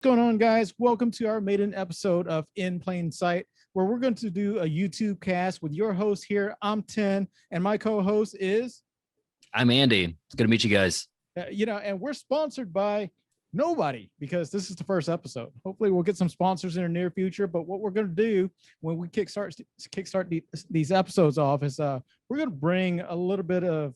What's going on, guys? Welcome to our maiden episode of In Plain Sight, where we're going to do a YouTube cast with your host here. I'm 10, and my co-host is, I'm Andy. It's good to meet you guys. and we're sponsored by nobody because this is the first episode. Hopefully, we'll get some sponsors in the near future. But what we're going to do when we kickstart these episodes off is we're going to bring a little bit of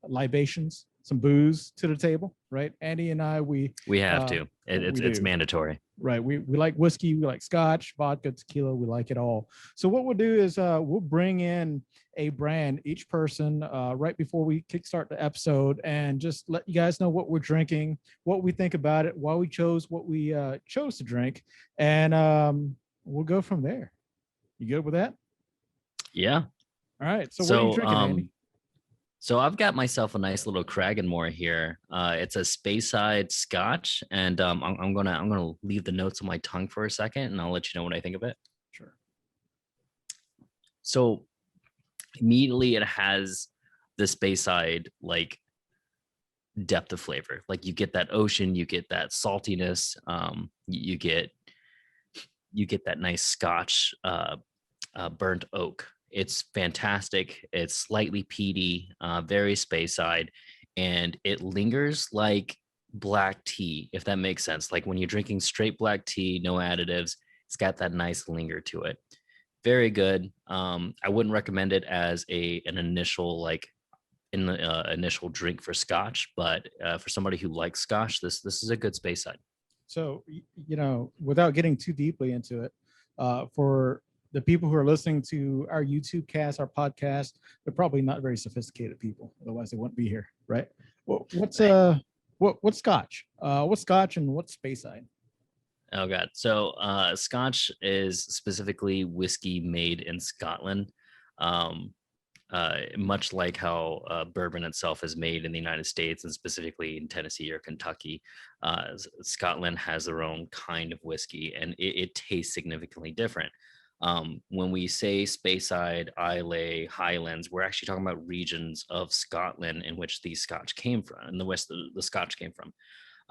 libations, some booze to the table, right? Andy and I, We have to. It's do. mandatory. Right. We like whiskey, we like scotch, vodka, tequila, we like it all. So what we'll do is we'll bring in a brand, each person, right before we kickstart the episode, and just let you guys know what we're drinking, what we think about it, why we chose what we chose to drink, and we'll go from there. You good with that? Yeah. All right. So what are you drinking, Andy? So I've got myself a nice little Cragganmore here. It's a Speyside Scotch, and I'm gonna leave the notes on my tongue for a second, and I'll let you know what I think of it. Sure. So immediately it has the Speyside like depth of flavor. Like you get that ocean, you get that saltiness, you get that nice Scotch burnt oak. It's fantastic. It's slightly peaty, very Speyside, and it lingers like black tea, if that makes sense. Like when you're drinking straight black tea, no additives, it's got that nice linger to it. Very good. I wouldn't recommend it as an initial initial drink for Scotch, but for somebody who likes Scotch, this is a good Speyside. So without getting too deeply into it, for the people who are listening to our YouTube cast, our podcast, they're probably not very sophisticated people. Otherwise, they wouldn't be here, right? What's Scotch? What's Scotch and what's Speyside? Oh God! So Scotch is specifically whiskey made in Scotland, much like how bourbon itself is made in the United States and specifically in Tennessee or Kentucky. Scotland has their own kind of whiskey, and it tastes significantly different. When we say Speyside, Islay, Highlands, we're actually talking about regions of Scotland in which the Scotch came from, in the west the Scotch came from.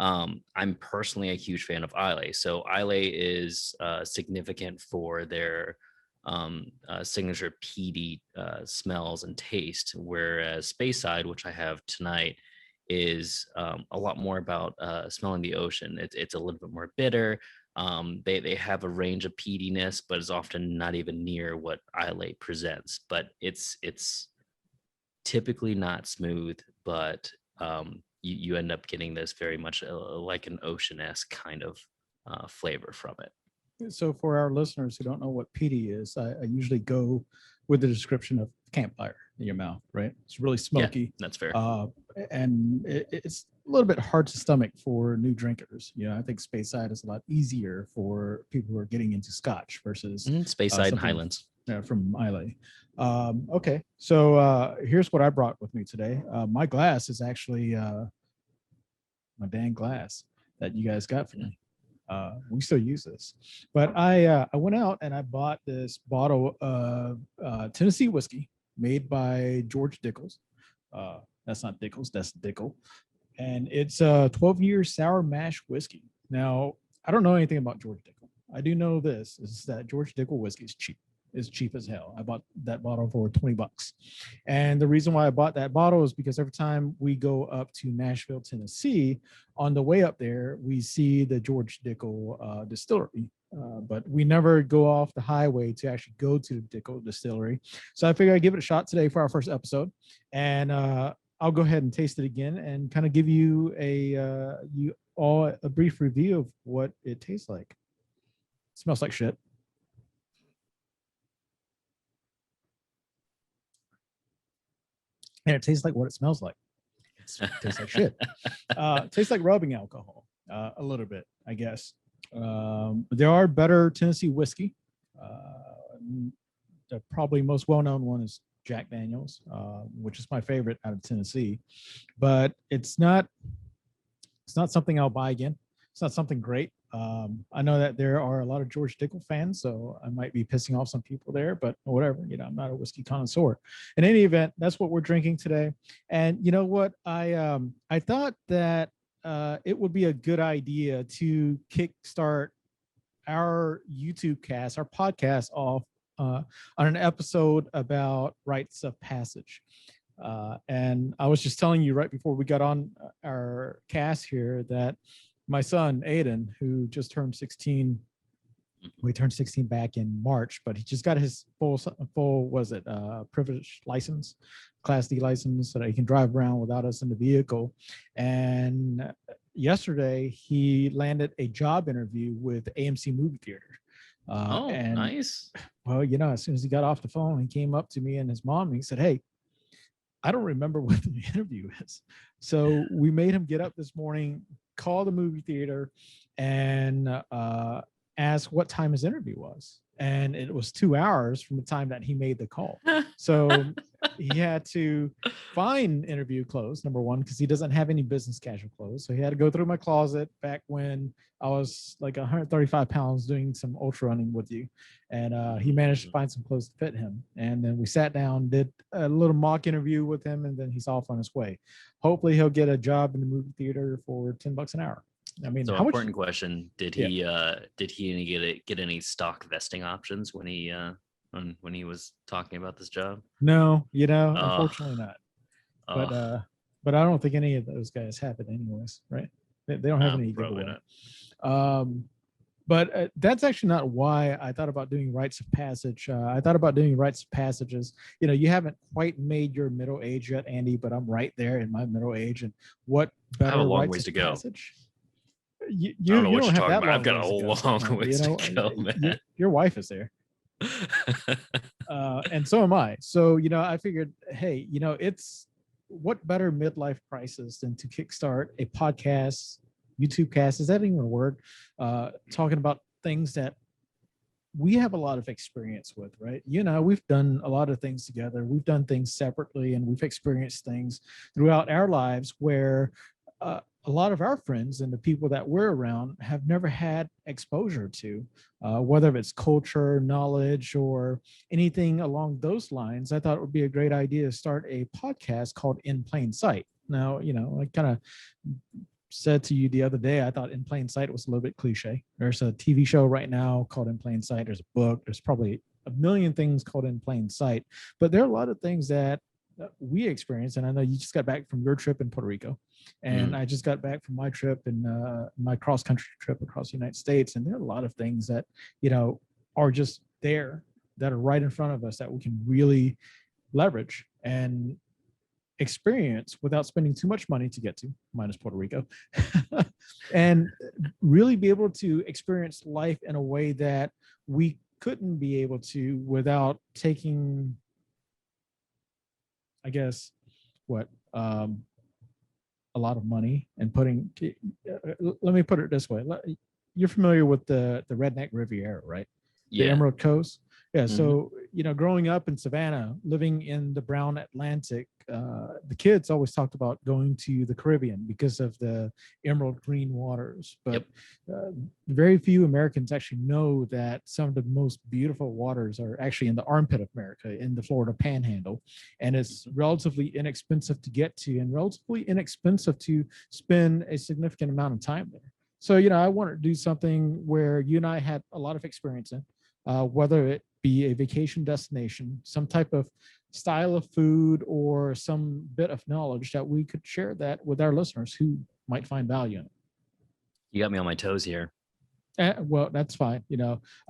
I'm personally a huge fan of Islay. So Islay is significant for their signature peaty smells and taste, whereas Speyside, which I have tonight, is a lot more about smelling the ocean. It's a little bit more bitter. They have a range of peatiness, but is often not even near what Islay presents. But it's typically not smooth, but you end up getting this very much like an ocean-esque kind of flavor from it. So for our listeners who don't know what peaty is, I usually go with the description of campfire in your mouth, right? It's really smoky. Yeah, that's fair. And it's a little bit hard to stomach for new drinkers. I think Speyside is a lot easier for people who are getting into Scotch versus Speyside and Highlands. From Islay. Okay, so here's what I brought with me today. My glass is actually my dang glass that you guys got for me. We still use this, but I went out and I bought this bottle of Tennessee whiskey made by George Dickel's. That's not Dickel's, that's Dickel, and it's a 12-year sour mash whiskey. Now, I don't know anything about George Dickel. I do know this is that George Dickel whiskey is cheap. Is cheap as hell. I bought that bottle for $20. And the reason why I bought that bottle is because every time we go up to Nashville, Tennessee, on the way up there, we see the George Dickel distillery. But we never go off the highway to actually go to the Dickel distillery. So I figured I'd give it a shot today for our first episode. And I'll go ahead and taste it again and kind of give you a brief review of what it tastes like. It smells like shit. And it tastes like what it smells like. It tastes like shit. It tastes like rubbing alcohol a little bit, I guess. There are better Tennessee whiskey. The probably most well-known one is Jack Daniel's, which is my favorite out of Tennessee. But it's not something I'll buy again. It's not something great. I know that there are a lot of George Dickel fans, so I might be pissing off some people there, but whatever, I'm not a whiskey connoisseur. In any event, that's what we're drinking today. And you know what? I thought that it would be a good idea to kickstart our YouTube cast, our podcast off on an episode about rites of passage. And I was just telling you right before we got on our cast here that my son, Aiden, who just turned 16, we turned 16 back in March, but he just got his full was it privilege license, class D license, so that he can drive around without us in the vehicle. And yesterday he landed a job interview with AMC movie theater. And nice. well, as soon as he got off the phone, he came up to me and his mom and he said, "Hey, I don't remember what the interview is." So we made him get up this morning, call the movie theater, and ask what time his interview was. And it was 2 hours from the time that he made the call. So he had to find interview clothes, number one, because he doesn't have any business casual clothes. So he had to go through my closet back when I was like 135 pounds doing some ultra running with you. And he managed to find some clothes to fit him. And then we sat down, did a little mock interview with him, and then he's off on his way. Hopefully he'll get a job in the movie theater for $10 an hour. I mean, so how important much? question: Did he get any stock vesting options when he was talking about this job? No, unfortunately not. But I don't think any of those guys have it anyways, right? They don't have any giveaway. But that's actually not why I thought about doing rites of passage. I thought about doing rites of passages. You haven't quite made your middle age yet, Andy, but I'm right there in my middle age. And what better I have a long rites ways of to go. Passage? I don't know what you're talking about. I've got a long ways to go, man. Your wife is there. And so am I. So, I figured, hey, it's what better midlife crisis than to kickstart a podcast, YouTube cast, is that even a word? Talking about things that we have a lot of experience with, right? We've done a lot of things together. We've done things separately, and we've experienced things throughout our lives where a lot of our friends and the people that we're around have never had exposure to, whether it's culture, knowledge, or anything along those lines. I thought it would be a great idea to start a podcast called In Plain Sight. Now, I kind of said to you the other day, I thought In Plain Sight was a little bit cliche. There's a TV show right now called In Plain Sight. There's a book. There's probably a million things called In Plain Sight. But there are a lot of things that we experience. And I know you just got back from your trip in Puerto Rico. And I just got back from my trip and my cross-country trip across the United States. And there are a lot of things that, are just there, that are right in front of us that we can really leverage and experience without spending too much money to get to, minus Puerto Rico, and really be able to experience life in a way that we couldn't be able to without taking, I guess, a lot of money and putting, let me put it this way. You're familiar with the Redneck Riviera, right? The Emerald Coast. Yeah. So, growing up in Savannah, living in the brown Atlantic, the kids always talked about going to the Caribbean because of the emerald green waters. But very few Americans actually know that some of the most beautiful waters are actually in the armpit of America, in the Florida Panhandle. And it's relatively inexpensive to get to and relatively inexpensive to spend a significant amount of time there. So, I wanted to do something where you and I had a lot of experience in, whether it be a vacation destination, some type of style of food, or some bit of knowledge that we could share that with our listeners who might find value in it. You got me on my toes here. Well, that's fine.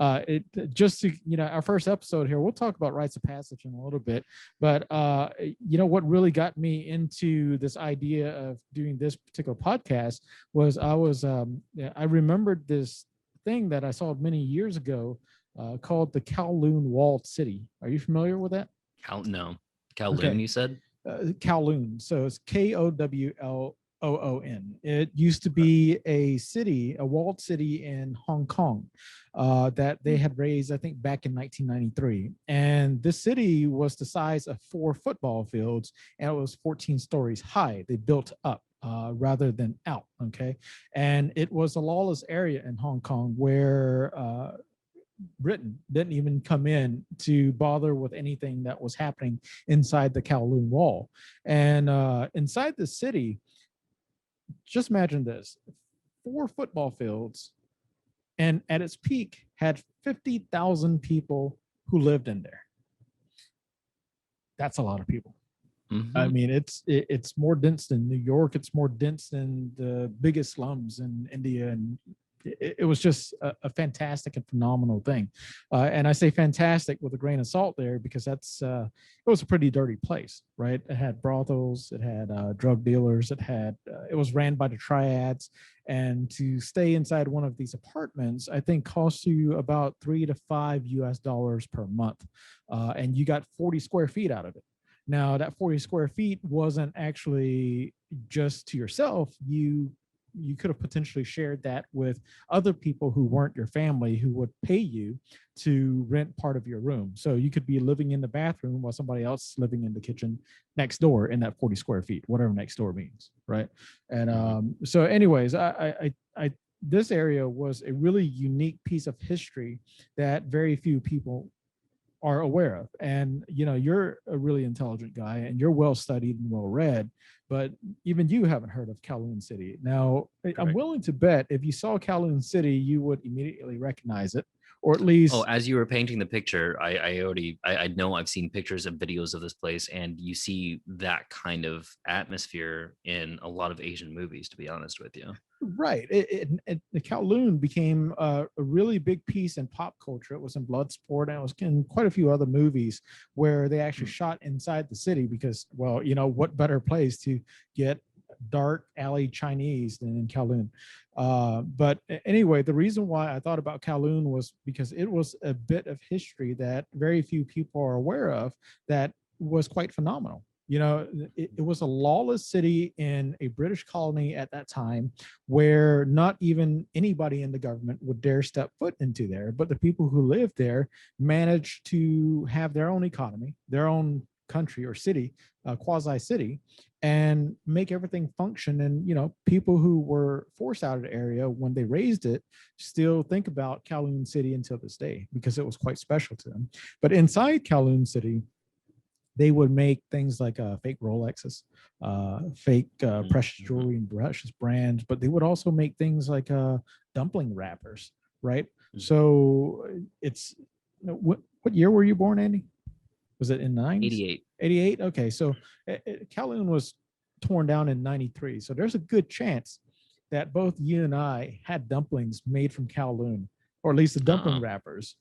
Our first episode here, we'll talk about rites of passage in a little bit. But, what really got me into this idea of doing this particular podcast was I remembered this thing that I saw many years ago called the Kowloon Walled City. Are you familiar with that? No. Kowloon, you said? Kowloon. So it's Kowloon. It used to be a city, a walled city in Hong Kong that they had raised, I think, back in 1993. And this city was the size of 4 football fields, and it was 14 stories high. They built up rather than out, okay? And it was a lawless area in Hong Kong where Britain didn't even come in to bother with anything that was happening inside the Kowloon Wall. And inside the city, just imagine this: 4 football fields, and at its peak had 50,000 people who lived in there. That's a lot of people. I Mm-hmm. mean, it's more dense than New York. It's more dense than the biggest slums in India, and it was just a fantastic and phenomenal thing. And I say fantastic with a grain of salt there because it was a pretty dirty place, right? It had brothels, it had drug dealers, it was ran by the triads, and to stay inside one of these apartments, I think costs you about $3 to $5 per month, and you got 40 square feet out of it. Now, that 40 square feet wasn't actually just to yourself. You could have potentially shared that with other people who weren't your family who would pay you to rent part of your room. So you could be living in the bathroom while somebody else is living in the kitchen next door in that 40 square feet, whatever next door means, right? And so, anyways, this area was a really unique piece of history that very few people are aware of. And you're a really intelligent guy and you're well studied and well read, but even you haven't heard of Kowloon City. Now, I'm Correct. willing to bet if you saw Kowloon City, you would immediately recognize it, or at Oh, least as you were painting the picture, I know I've seen pictures and videos of this place, and you see that kind of atmosphere in a lot of Asian movies, to be honest with you. right. The Kowloon became a really big piece in pop culture. It was in Bloodsport, and it was in quite a few other movies where they actually shot inside the city because, well, what better place to get dark alley Chinese than in Kowloon. But anyway, the reason why I thought about Kowloon was because it was a bit of history that very few people are aware of that was quite phenomenal. It was a lawless city in a British colony at that time where not even anybody in the government would dare step foot into there. But the people who lived there managed to have their own economy, their own country or city, quasi city, and make everything function. And people who were forced out of the area when they raised it still think about Kowloon City until this day because it was quite special to them. But inside Kowloon City, they would make things like fake Rolexes, fake precious Mhm. jewelry and precious brands, but they would also make things like dumpling wrappers, right? Mhm. So it's what year were you born, Andy? Was it in the 90s? 88. 88? Okay, so Kowloon was torn down in 93. So there's a good chance that both you and I had dumplings made from Kowloon, or at least the dumpling Oh, wrappers,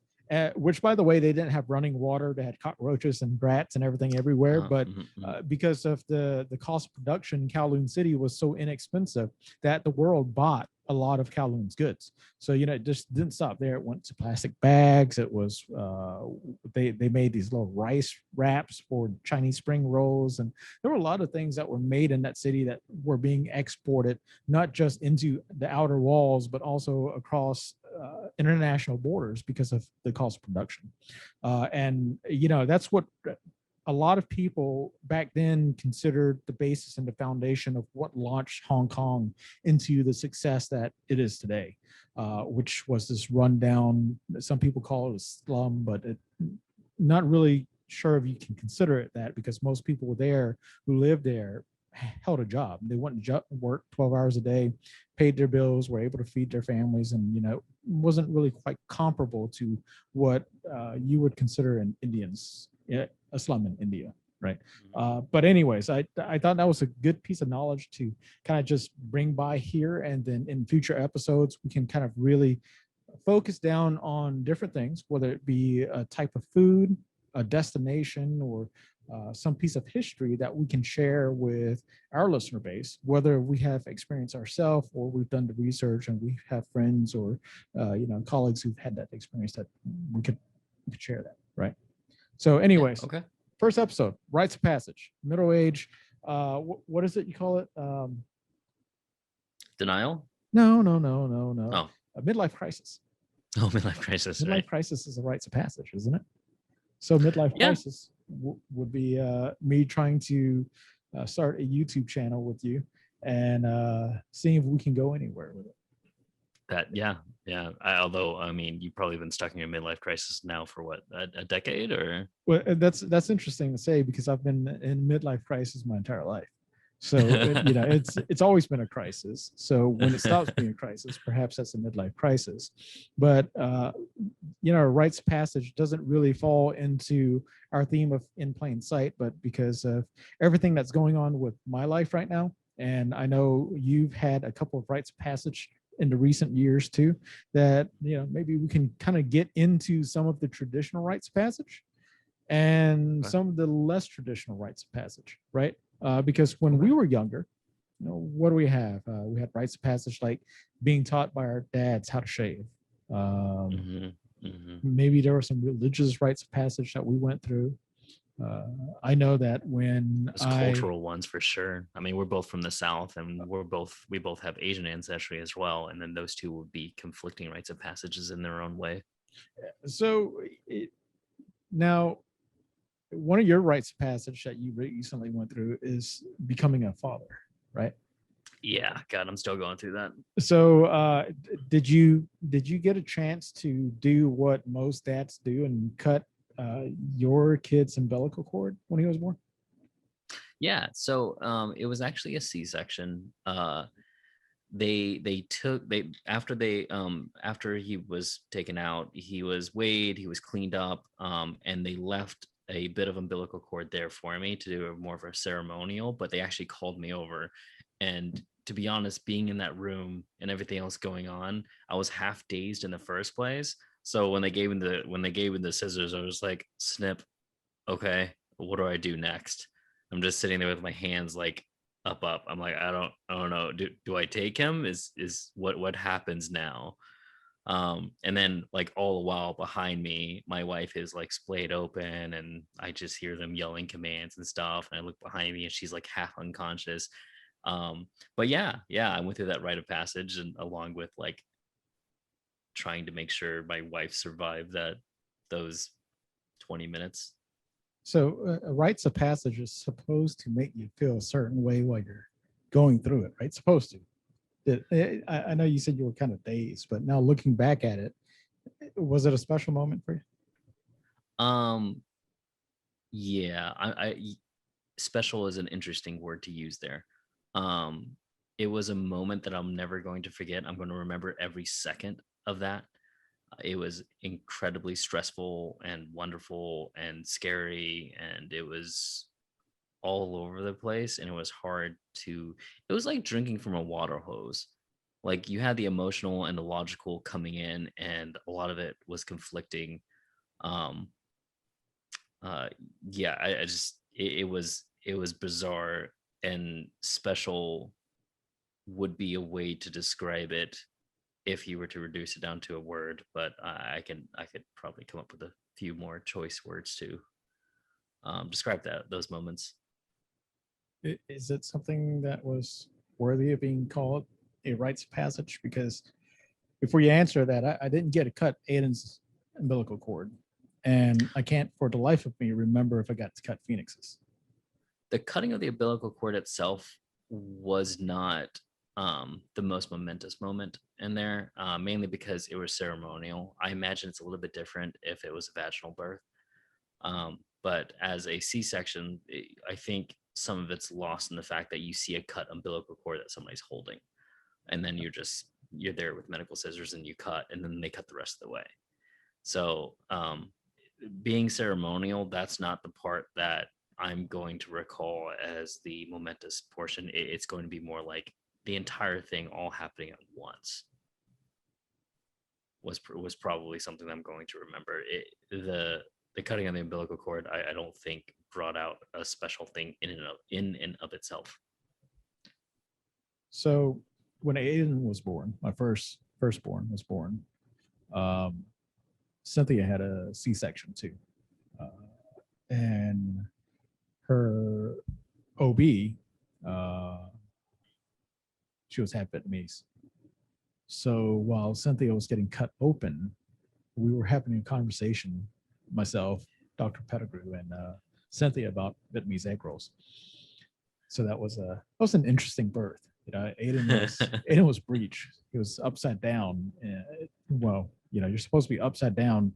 which, by the way, they didn't have running water. They had cockroaches and rats and everything everywhere. oh, But mhm, mhm. because of the cost of production, Kowloon City was so inexpensive that the world bought a lot of Kowloon's goods. So it just didn't stop there. It went to plastic bags. It was they made these little rice wraps for Chinese spring rolls, and there were a lot of things that were made in that city that were being exported not just into the outer walls but also across international borders because of the cost of production. And that's what a lot of people back then considered the basis and the foundation of what launched Hong Kong into the success that it is today, which was this rundown. Some people call it a slum, but not really sure if you can consider it that because most people there who lived there held a job. They went to work 12 hours a day, paid their bills, were able to feed their families, and wasn't really quite comparable to what you would consider an Indians a slum in India, right? But anyways, I thought that was a good piece of knowledge to kind of just bring by here, and then in future episodes we can kind of really focus down on different things, whether it be a type of food, a destination, or some piece of history that we can share with our listener base, whether we have experience ourselves or we've done the research and we have friends or colleagues who've had that experience that we could share that, right? So, Yeah. anyways, Okay. first episode, rites of passage, middle age. What is it you call it? Denial. No, no, no, no, no. Oh, A midlife crisis. oh, midlife crisis. Midlife Right. crisis is a rites of passage, isn't it? So midlife Yeah. crisis would be me trying to start a YouTube channel with you and seeing if we can go anywhere with it. That. Yeah. Yeah. Although, I mean, you've probably been stuck in your midlife crisis now for what, a decade or? Well, that's interesting to say because I've been in midlife crisis my entire life. So it's always been a crisis. So when it stops being a crisis, perhaps that's a midlife crisis. But rites of passage doesn't really fall into our theme of in plain sight, but because of everything that's going on with my life right now, and I know you've had a couple of rites of passage in the recent years too, that maybe we can kind of get into some of the traditional rites of passage and some of the less traditional rites of passage, right? Because when we were younger, what do we have? We had rites of passage like being taught by our dads how to shave. Maybe there were some religious rites of passage that we went through. I know that when Those cultural ones for sure. I mean, we're both from the South, and we both have Asian ancestry as well, and then those two would be conflicting rites of passages in their own way. So now, one of your rites of passage that you recently went through is becoming a father, right? Yeah, God, I'm still going through that. So did you get a chance to do what most dads do and cut your kid's umbilical cord when he was born? Yeah, so it was actually a C-section. After he was taken out, he was weighed, he was cleaned up, and they left a bit of umbilical cord there for me to do more of a ceremonial. But they actually called me over, and to be honest, being in that room and everything else going on, I was half dazed in the first place. So when they gave me the scissors, I was like, snip. Okay, what do I do next? I'm just sitting there with my hands like up. I'm like, I don't know. Do I take him? Is what happens now? And then like all the while behind me, my wife is like splayed open, and I just hear them yelling commands and stuff. And I look behind me, and she's like half unconscious. But yeah, I went through that rite of passage, and along with like trying to make sure my wife survived those 20 minutes. So rites of passage is supposed to make you feel a certain way while you're going through it, right? Supposed to. I know you said you were kind of dazed, but now looking back at it, was it a special moment for you? Yeah, I special is an interesting word to use there. It was a moment that I'm never going to forget. I'm going to remember every second of that. It was incredibly stressful and wonderful and scary, and it was all over the place, and it was hard to it was like drinking from a water hose. Like you had the emotional and the logical coming in, and a lot of it was conflicting. um uh yeah, I just it was bizarre, and special would be a way to describe it if you were to reduce it down to a word. But I could probably come up with a few more choice words to describe those moments. Is it something that was worthy of being called a rites of passage? Because before you answer that, I didn't get to cut Aiden's umbilical cord, and I can't for the life of me remember if I got to cut Phoenix's. The cutting of the umbilical cord itself was not the most momentous moment in there, mainly because it was ceremonial. I imagine it's a little bit different if it was a vaginal birth. But as a C-section, I think some of it's lost in the fact that you see a cut umbilical cord that somebody's holding, and then you're there with medical scissors and you cut, and then they cut the rest of the way. So being ceremonial, that's not the part that I'm going to recall as the momentous portion. It's going to be more like the entire thing all happening at once was probably something that I'm going to remember. The cutting of the umbilical cord, I don't think brought out a special thing in and of itself. So when Aiden was born, my firstborn was born, um, Cynthia had a C-section too, and her OB, she was half Vietnamese. So while Cynthia was getting cut open, we were having a conversation, myself, Dr. Pettigrew, and Cynthia about Vietnamese egg rolls. So that was an interesting birth. Aiden was breech. He was upside down. Well, you're supposed to be upside down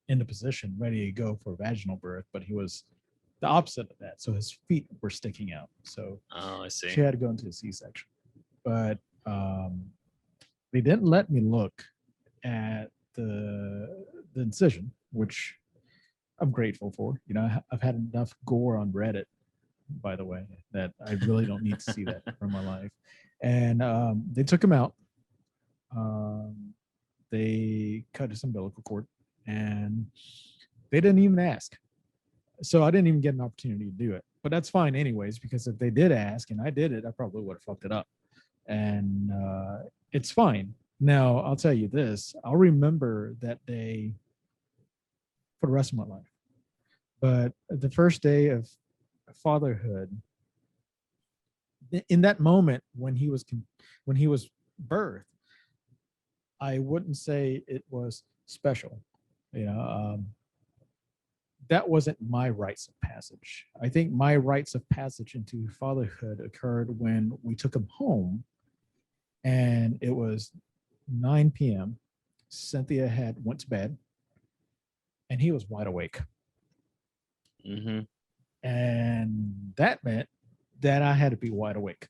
in the position, ready to go for vaginal birth, but he was the opposite of that. So his feet were sticking out. So Oh, I she see. had to go into a C-section. But they didn't let me look at the incision, which I'm grateful for. You know, I've had enough gore on Reddit, by the way, that I really don't need to see that from my life. And they took him out. Um, they cut his umbilical cord, and they didn't even ask. So I didn't even get an opportunity to do it. But that's fine, anyways, because if they did ask and I did it, I probably would have fucked it up. And it's fine. Now, I'll tell you this, I'll remember that day for the rest of my life. But the first day of fatherhood, in that moment when he was birthed, I wouldn't say it was special. You know, that wasn't my rites of passage. I think my rites of passage into fatherhood occurred when we took him home, and it was 9 p.m. Cynthia had went to bed, and he was wide awake. Mm-hmm. And that meant that I had to be wide awake.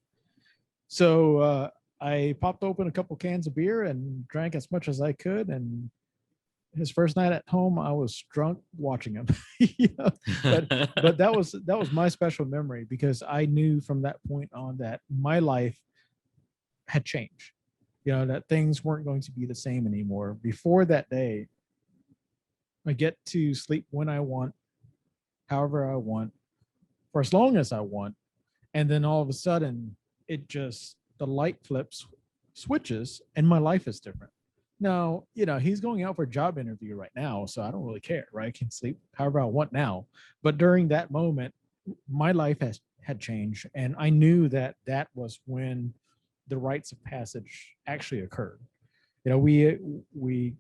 So I popped open a couple cans of beer and drank as much as I could. And his first night at home, I was drunk watching him. You know? But that was my special memory, because I knew from that point on that my life had changed. You know, that things weren't going to be the same anymore. Before that day, I get to sleep when I want, however I want, for as long as I want. And then all of a sudden, it just, the light flips, switches, and my life is different. Now, you know, he's going out for a job interview right now, so I don't really care, right? I can sleep however I want now. But during that moment, my life had changed, and I knew that that was when the rites of passage actually occurred. You know, we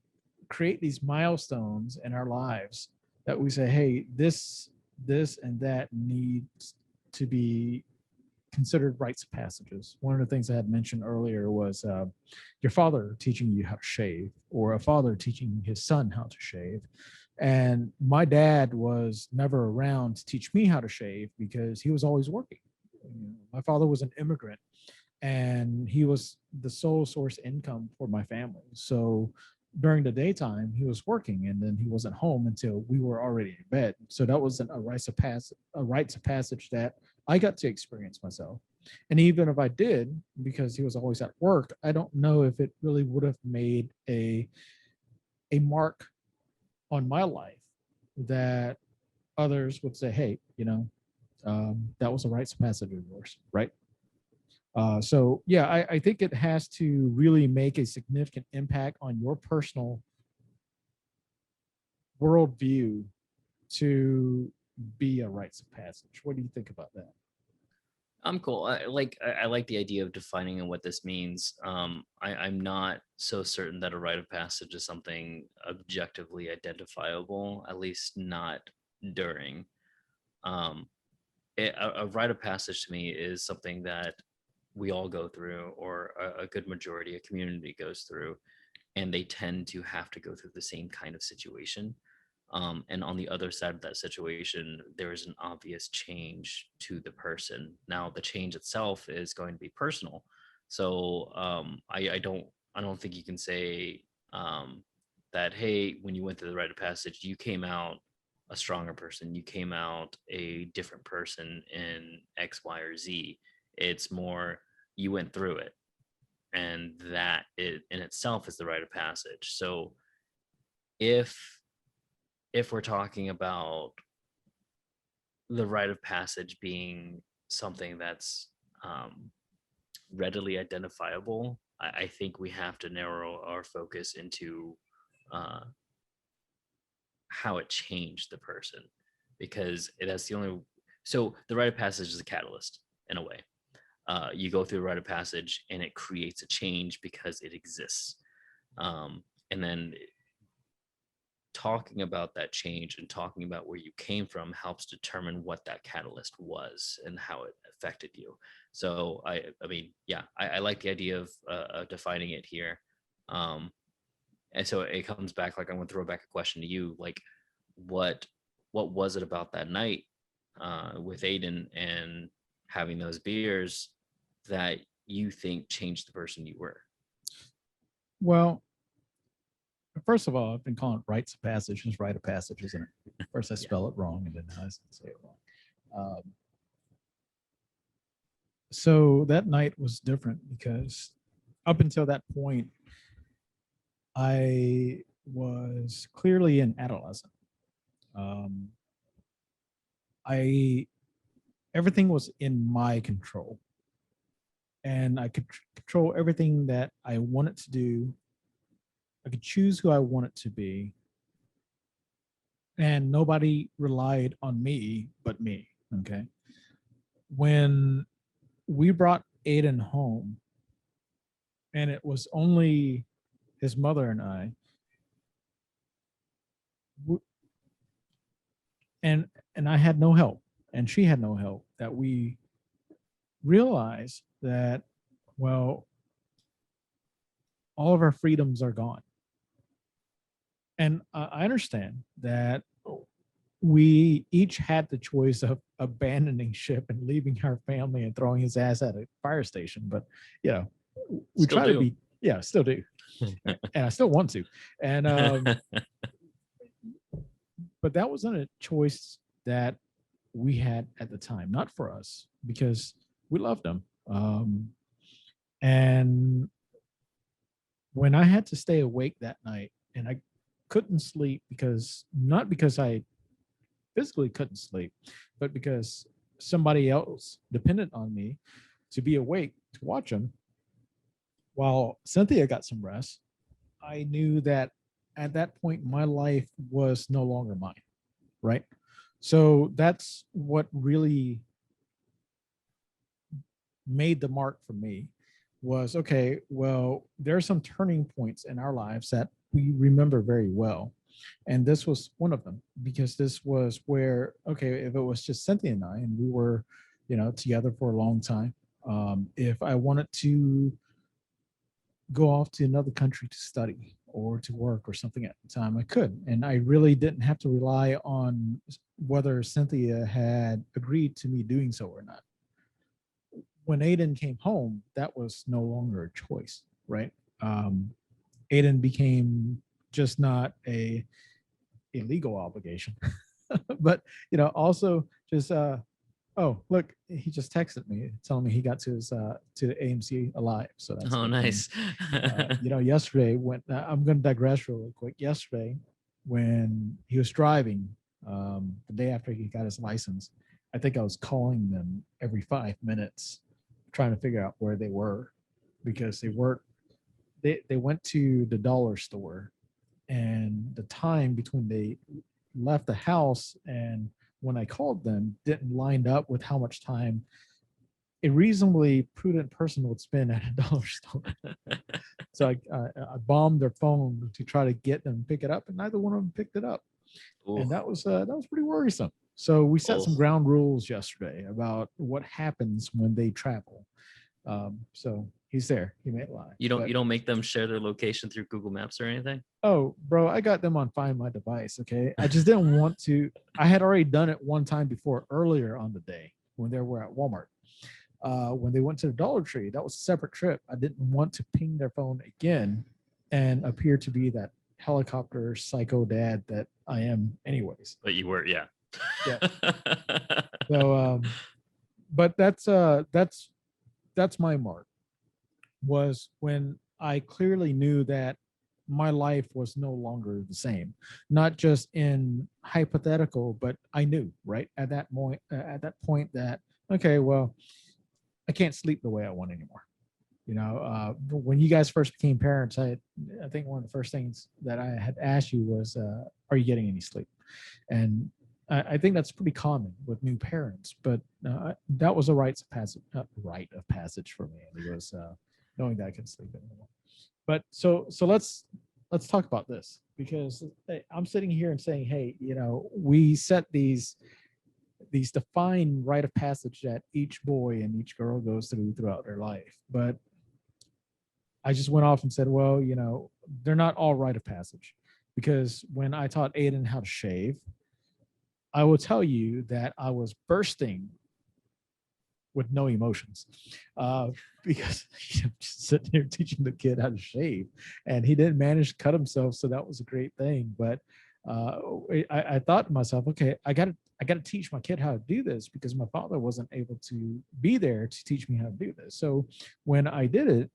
create these milestones in our lives that we say, hey, this and that needs to be considered rites of passages. One of the things I had mentioned earlier was your father teaching you how to shave, or a father teaching his son how to shave. And my dad was never around to teach me how to shave because he was always working. My father was an immigrant, and he was the sole source income for my family. So during the daytime, he was working, and then he wasn't home until we were already in bed. So that wasn't a rites of passage that I got to experience myself. And even if I did, because he was always at work, I don't know if it really would have made a mark on my life that others would say, hey, you know, that was a rites of passage of yours, right? So yeah, I think it has to really make a significant impact on your personal worldview to be a rites of passage. What do you think about that? I'm cool. I like the idea of defining and what this means. I'm not so certain that a rite of passage is something objectively identifiable, at least not during. Um, a rite of passage to me is something that we all go through, or a good majority, a community goes through, and they tend to have to go through the same kind of situation. And on the other side of that situation, there is an obvious change to the person. Now, the change itself is going to be personal. So I don't think you can say that, hey, when you went through the rite of passage, you came out a stronger person, you came out a different person in X, Y, or Z. It's more, you went through it, and that it in itself is the rite of passage. So if we're talking about the rite of passage being something that's um, readily identifiable, I think we have to narrow our focus into uh, how it changed the person, because that's the only. So the rite of passage is a catalyst in a way. You go through a rite of passage and it creates a change because it exists. And then talking about that change and talking about where you came from helps determine what that catalyst was and how it affected you. So I mean, yeah, I like the idea of defining it here. Um, and so it comes back, like, I'm going to throw back a question to you, like, what what was it about that night with Aiden and having those beers that you think changed the person you were? Well, first of all, I've been calling it rites of passage. It's rite of passage, isn't it? First I spell it wrong, and then I say it wrong. So that night was different because up until that point, I was clearly an adolescent. Um, I everything was in my control, and I could control everything that I wanted to do. I could choose who I wanted to be, and nobody relied on me but me. Okay. When we brought Aiden home, and it was only his mother and I, and I had no help, and she had no help. That we realized that, well, all of our freedoms are gone, and I understand that we each had the choice of abandoning ship and leaving our family and throwing his ass at a fire station. But you know, we Still try do. to be, yeah, still do, and I still want to. And but that wasn't a choice that we had at the time, not for us, because we loved him. And when I had to stay awake that night and I couldn't sleep, because not because I physically couldn't sleep, but because somebody else depended on me to be awake to watch him while Cynthia got some rest, I knew that at that point my life was no longer mine, right? So that's what really made the mark for me. Was okay, well, there are some turning points in our lives that we remember very well, and this was one of them, because this was where, okay, if it was just Cynthia and I, and we were, together for a long time, if I wanted to go off to another country to study or to work or something at the time, I could, and I really didn't have to rely on whether Cynthia had agreed to me doing so or not. When Aiden came home, that was no longer a choice, right? Um, Aiden became just not a legal obligation, but also just oh, look, he just texted me telling me he got to his to the AMC alive, so that's Oh, good. nice. Yesterday when I'm going to digress really quick. Yesterday, when he was driving, the day after he got his license, I think I was calling them every 5 minutes, trying to figure out where they were, because they weren't. They went to the dollar store, and the time between they left the house and when I called them didn't line up with how much time a reasonably prudent person would spend at a dollar store. So I bombed their phone to try to get them to pick it up, and neither one of them picked it up. Ooh, And that was pretty worrisome. So we set some oh. ground rules yesterday about what happens when they travel. So he's there. He made it live. You don't make them share their location through Google Maps or anything? Oh, bro, I got them on Find My Device. Okay, I just didn't want to. I had already done it one time before, earlier on the day when they were at Walmart. When they went to the Dollar Tree, that was a separate trip. I didn't want to ping their phone again and appear to be that helicopter psycho dad that I am, anyways. But you were, yeah. Yeah. So, but that's my mark, was when I clearly knew that my life was no longer the same, not just in hypothetical, but I knew right at that point that, okay, well, I can't sleep the way I want anymore. When you guys first became parents, I think one of the first things that I had asked you was, are you getting any sleep? And I think that's pretty common with new parents, but that was a rite of passage for me. And it was knowing that I could sleep anymore. But so let's talk about this, because I'm sitting here and saying, hey, we set these defined rite of passage that each boy and each girl goes through throughout their life. But I just went off and said, well, they're not all rite of passage, because when I taught Aiden how to shave, I will tell you that I was bursting with no emotions, uh, because I'm just sitting here teaching the kid how to shave, and he didn't manage to cut himself, so that was a great thing. But uh, I thought to myself, okay, I got to teach my kid how to do this because my father wasn't able to be there to teach me how to do this. So when I did it,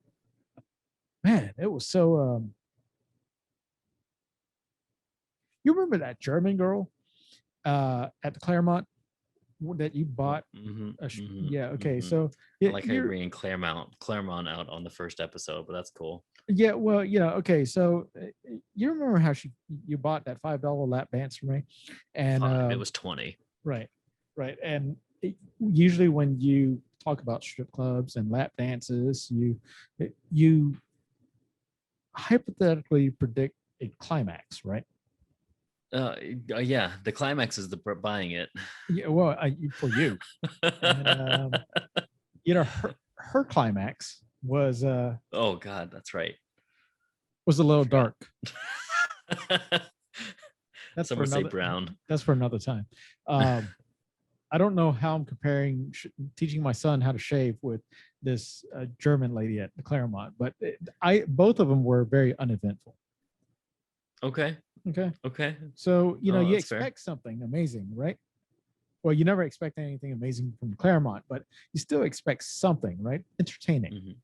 man, it was so. You remember that German girl at the Claremont that you bought? Yeah. Okay. So I yeah, like how you're you're bringing Claremont out on the first episode, but that's cool. yeah. Well, okay. So you remember how you bought that $5 lap dance for me, and 5. It was 20. right, right, and usually when you talk about strip clubs and lap dances, you hypothetically predict a climax, right? Yeah, the climax is the buying it. Yeah. Well, for you, and her climax Oh God, that's right. was a I little forgot. dark. That's Some for would say another. brown. That's for another time. Um, I don't know how I'm comparing teaching my son how to shave with this German lady at the Claremont, but I both of them were very uneventful. Okay. Okay, Okay. so Oh, you that's fair. expect something amazing, right? Well, you never expect anything amazing from Claremont, but you still expect something, right? Entertaining,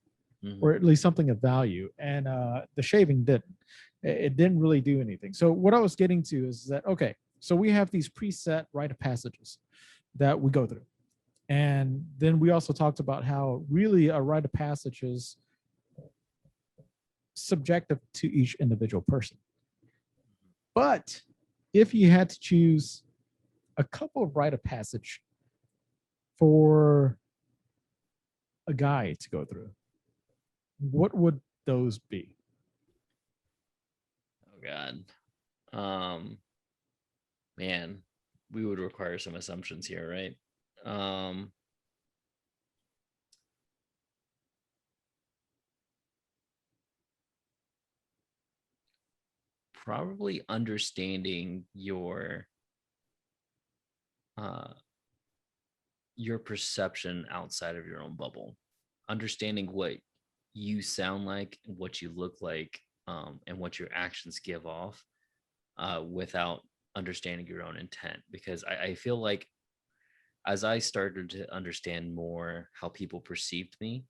or at least something of value. And the shaving didn't. It didn't really do anything. So what I was getting to is that okay, so we have these preset rite of passages that we go through. And then we also talked about how really a rite of passage is subjective to each individual person. But if you had to choose a couple of rite of passage for a guy to go through, what would those be? Oh God. Um, Man, we would require some assumptions here, right? Um, Probably understanding uh your perception outside of your own bubble, understanding what you sound like, what you look like, and what your actions give off, without understanding your own intent. Because I feel like as I started to understand more how people perceived me,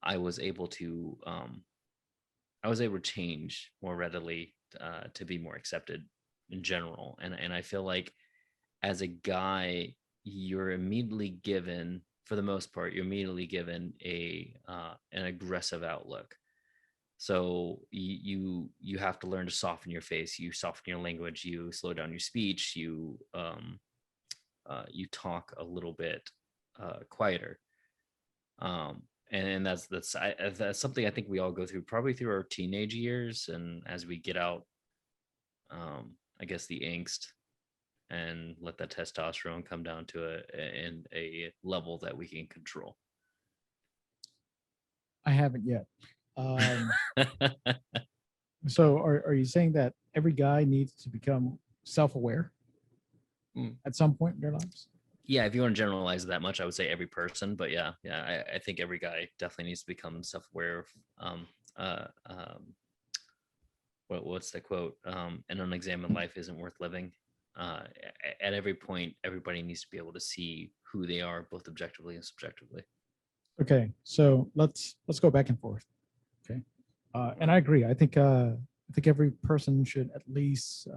I was able to change more readily, to be more accepted in general. And I feel like as a guy, you're immediately given, for the most part, you're immediately given an aggressive outlook. So you have to learn to soften your face, you soften your language, you slow down your speech, you talk a little bit quieter. And that's something I think we all go through, probably through our teenage years, and as we get out, I guess the angst, and let that testosterone come down to a level that we can control. I haven't yet. So are you saying that every guy needs to become self-aware at some point in their lives? Yeah, if you want to generalize that much, I would say every person. But yeah, I think every guy definitely needs to become self-aware of, what's the quote? An unexamined life isn't worth living. Uh, at every point, everybody needs to be able to see who they are, both objectively and subjectively. Okay, so let's go back and forth. Okay, and I agree. I think every person should at least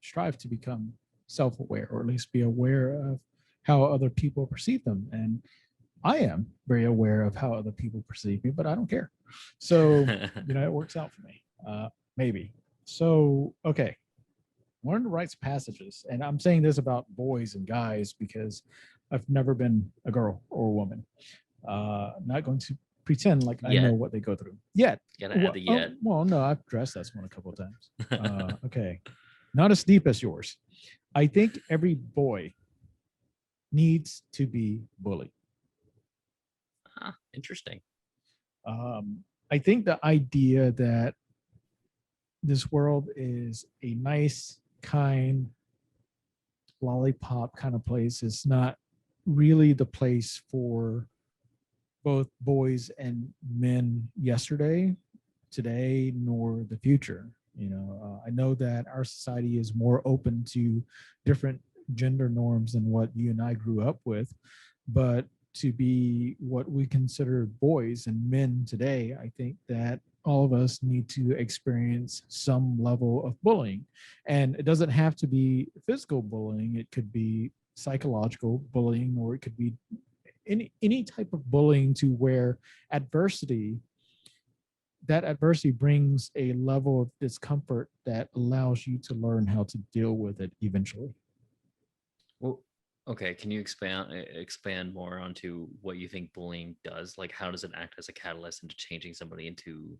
strive to become self-aware, or at least be aware of how other people perceive them. And I am very aware of how other people perceive me, but I don't care. So it works out for me. Maybe. So okay, one of the rites of passages, and I'm saying this about boys and guys because I've never been a girl or a woman. Not going to pretend like I know Yet. what they go through yet. Gotta add the yet. Well, no, I've addressed this one a couple of times. Okay, not as deep as yours. I think every boy needs to be bullied. Interesting. I think the idea that this world is a nice, kind, lollipop kind of place is not really the place for both boys and men yesterday, today, nor the future. I know that our society is more open to different gender norms than what you and I grew up with, but to be what we consider boys and men today, I think that all of us need to experience some level of bullying. And it doesn't have to be physical bullying, it could be psychological bullying, or it could be any type of bullying to where adversity that adversity brings a level of discomfort that allows you to learn how to deal with it eventually. Well, okay. Can you expand more onto what you think bullying does? Like, how does it act as a catalyst into changing somebody into,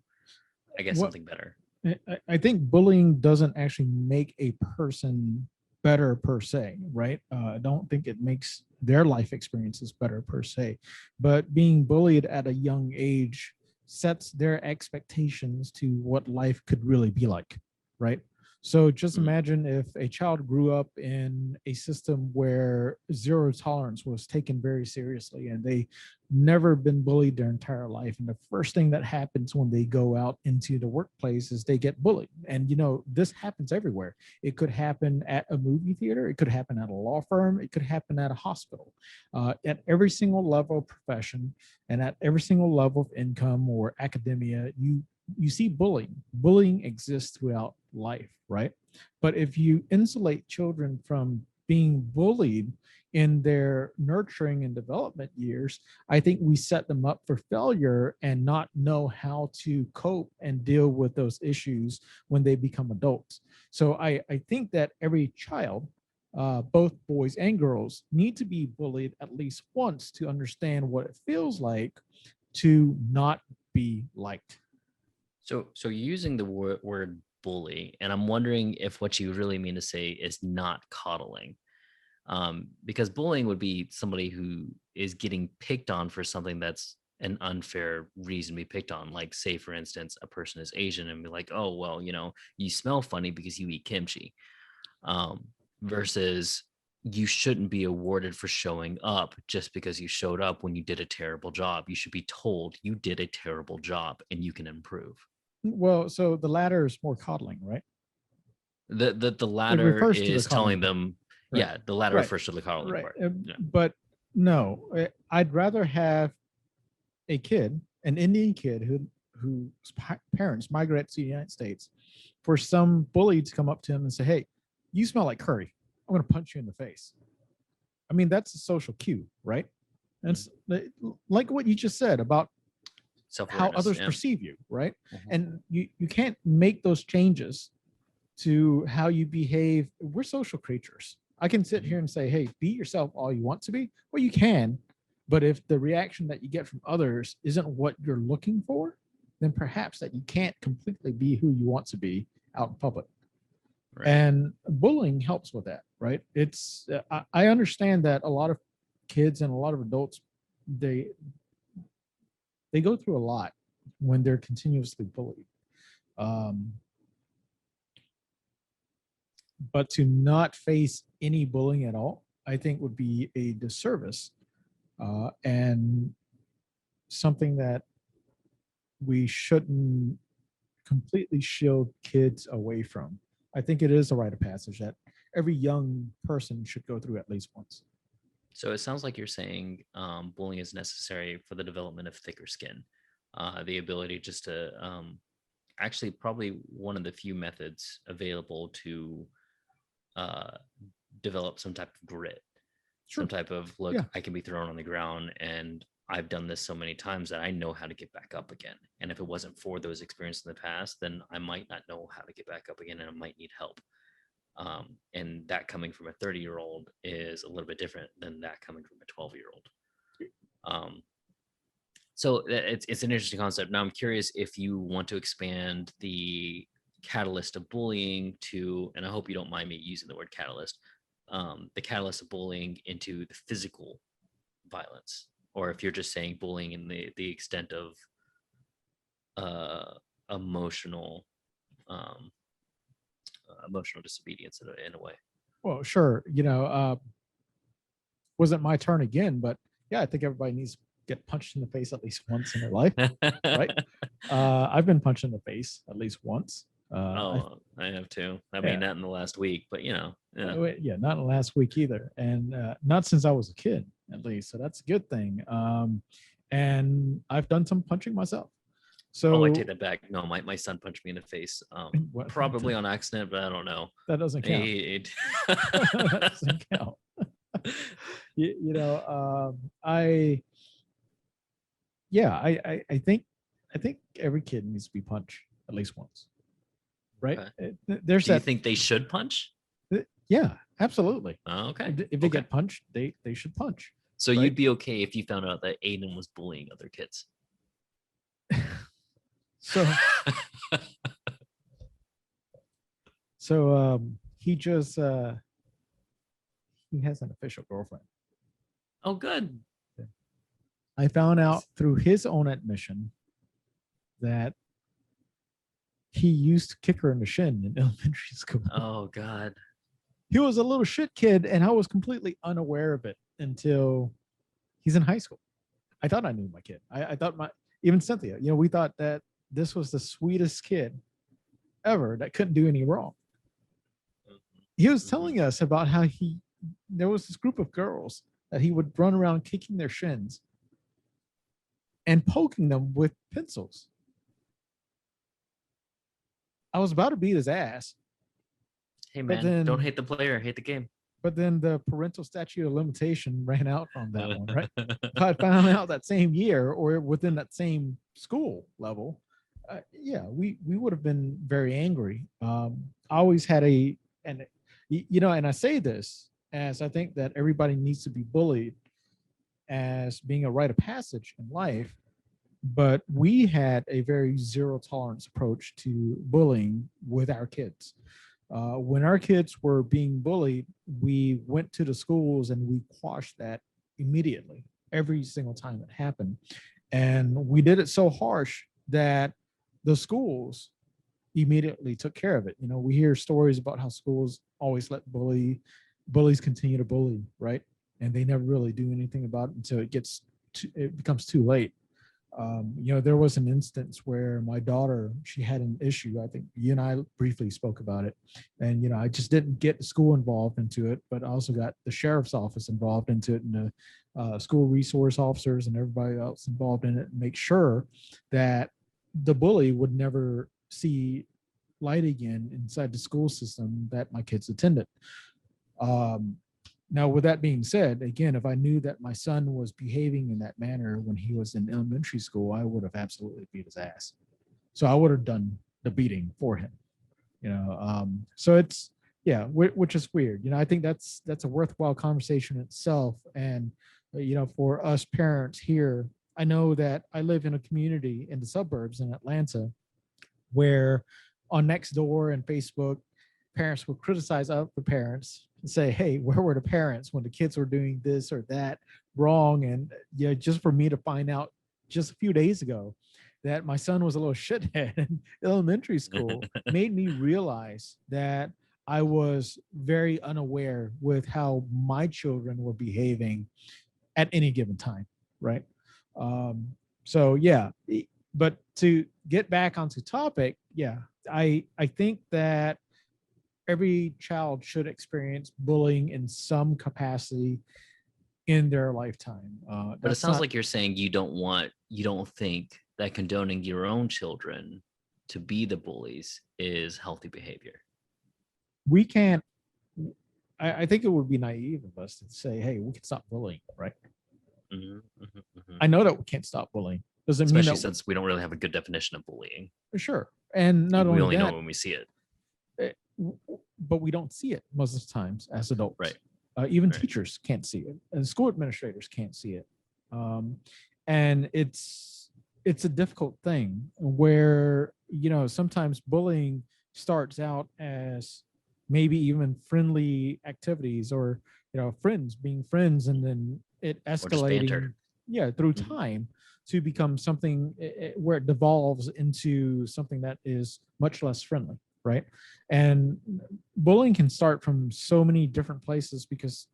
I guess, What something better? I think bullying doesn't actually make a person better per se, right? I don't think it makes their life experiences better per se, but being bullied at a young age sets their expectations to what life could really be like, right? So just Mm. imagine if a child grew up in a system where zero tolerance was taken very seriously and they never been bullied their entire life. And the first thing that happens when they go out into the workplace is they get bullied. And, this happens everywhere. It could happen at a movie theater. It could happen at a law firm. It could happen at a hospital. At every single level of profession and at every single level of income or academia, you see bullying. Bullying exists throughout life, right? But if you insulate children from being bullied in their nurturing and development years, I think we set them up for failure and not know how to cope and deal with those issues when they become adults. So I think that every child, both boys and girls, need to be bullied at least once to understand what it feels like to not be liked. So you're using the word bully, and I'm wondering if what you really mean to say is not coddling. Because bullying would be somebody who is getting picked on for something that's an unfair reason to be picked on. Like, say, for instance, a person is Asian and be like, oh, well, you smell funny because you eat kimchi. Um, versus you shouldn't be awarded for showing up just because you showed up when you did a terrible job. You should be told you did a terrible job and you can improve. Well, so the latter is more coddling, right? The It latter refers to the is telling coddling part. them, Right. yeah, the latter Right. refers to the coddling Right. part. Yeah. But no, I'd rather have a kid, an Indian kid whose parents migrated to the United States, for some bully to come up to him and say, "Hey, you smell like curry. I'm going to punch you in the face." I mean, that's a social cue, right? That's like what you just said about how Self-awareness. others Yeah. perceive you, right? Mhm. And you can't make those changes to how you behave. We're social creatures. I can sit here and say, hey, be yourself all you want to be. Well, you can. But if the reaction that you get from others isn't what you're looking for, then perhaps that you can't completely be who you want to be out in public. Right. And bullying helps with that, right? I understand that a lot of kids and a lot of adults, they they go through a lot when they're continuously bullied. Um, but to not face any bullying at all, I think would be a disservice, and something that we shouldn't completely shield kids away from. I think it is a rite of passage that every young person should go through at least once. So it sounds like you're saying bullying is necessary for the development of thicker skin, the ability just to actually probably one of the few methods available to uh, develop some type of grit, some Sure. type of look. Yeah. I can be thrown on the ground, and I've done this so many times that I know how to get back up again. And if it wasn't for those experiences in the past, then I might not know how to get back up again, and I might need help. And that coming from a 30-year-old is a little bit different than that coming from a 12-year-old. Um, so it's an interesting concept. Now I'm curious if you want to expand the catalyst of bullying to, and I hope you don't mind me using the word catalyst, the catalyst of bullying into the physical violence, or if you're just saying bullying in the extent of emotional um, emotional disobedience in a way. Well, sure. Wasn't my turn again, but yeah, I think everybody needs to get punched in the face at least once in their life, right? I've been punched in the face at least once. Oh, I have too. I mean, Yeah, not in the last week, but yeah, not last week either, and not since I was a kid, at least. So that's a good thing. And I've done some punching myself. Oh, I take So that back. No, my son punched me in the face. what, Probably on accident, but I don't know. that doesn't count. He- That doesn't count. I yeah, I think every kid needs to be punched at least once, right? Okay. There's Do you that. think they should punch? Yeah, absolutely. Oh, okay. If they Okay. get punched, they should punch. So right? you'd be okay if you found out that Aiden was bullying other kids. So so he just he has an official girlfriend. Oh, good. I found out through his own admission that he used to kick her in the shin in elementary school. Oh God. He was a little shit kid, and I was completely unaware of it until he's in high school. I thought I knew my kid. I thought even Cynthia, we thought that this was the sweetest kid ever that couldn't do any wrong. He was telling us about how there was this group of girls that he would run around kicking their shins and poking them with pencils. I was about to beat his ass. Hey man, don't hate the player, hate the game. But then the parental statute of limitation ran out on that one, right? If I found out that same year or within that same school level, we would have been very angry. I always had and I say this as I think that everybody needs to be bullied as being a rite of passage in life. But we had a very zero tolerance approach to bullying with our kids. When our kids were being bullied, we went to the schools and we quashed that immediately, every single time it happened. And we did it so harsh that the schools immediately took care of it. We hear stories about how schools always let bullies continue to bully, right? And they never really do anything about it until it becomes too late. There was an instance where my daughter, she had an issue. I think you and I briefly spoke about it. And, I just didn't get the school involved into it, but I also got the sheriff's office involved into it and the school resource officers and everybody else involved in it and make sure that the bully would never see light again inside the school system that my kids attended. Now, with that being said, again, if I knew that my son was behaving in that manner when he was in elementary school, I would have absolutely beat his ass. So I would have done the beating for him. So it's which is weird. I think that's a worthwhile conversation itself. And for us parents here, I know that I live in a community in the suburbs in Atlanta where on Nextdoor and Facebook, parents will criticize other parents and say, hey, where were the parents when the kids were doing this or that wrong? And just for me to find out just a few days ago that my son was a little shithead in elementary school made me realize that I was very unaware with how my children were behaving at any given time, right? But to get back onto topic, I think that every child should experience bullying in some capacity in their lifetime. But it sounds like you're saying you don't think that condoning your own children to be the bullies is healthy behavior. We can't. I think it would be naive of us to say, hey, we can stop bullying, right? I know that we can't stop bullying. Doesn't Especially mean since we don't really have a good definition of bullying. For sure. And not only we only that, know when we see it. But we don't see it most of the times as adults. Right. Even teachers can't see it, and school administrators can't see it. And it's a difficult thing where sometimes bullying starts out as maybe even friendly activities or friends being friends, and then it escalating through time to become something where it devolves into something that is much less friendly, right? And bullying can start from so many different places because,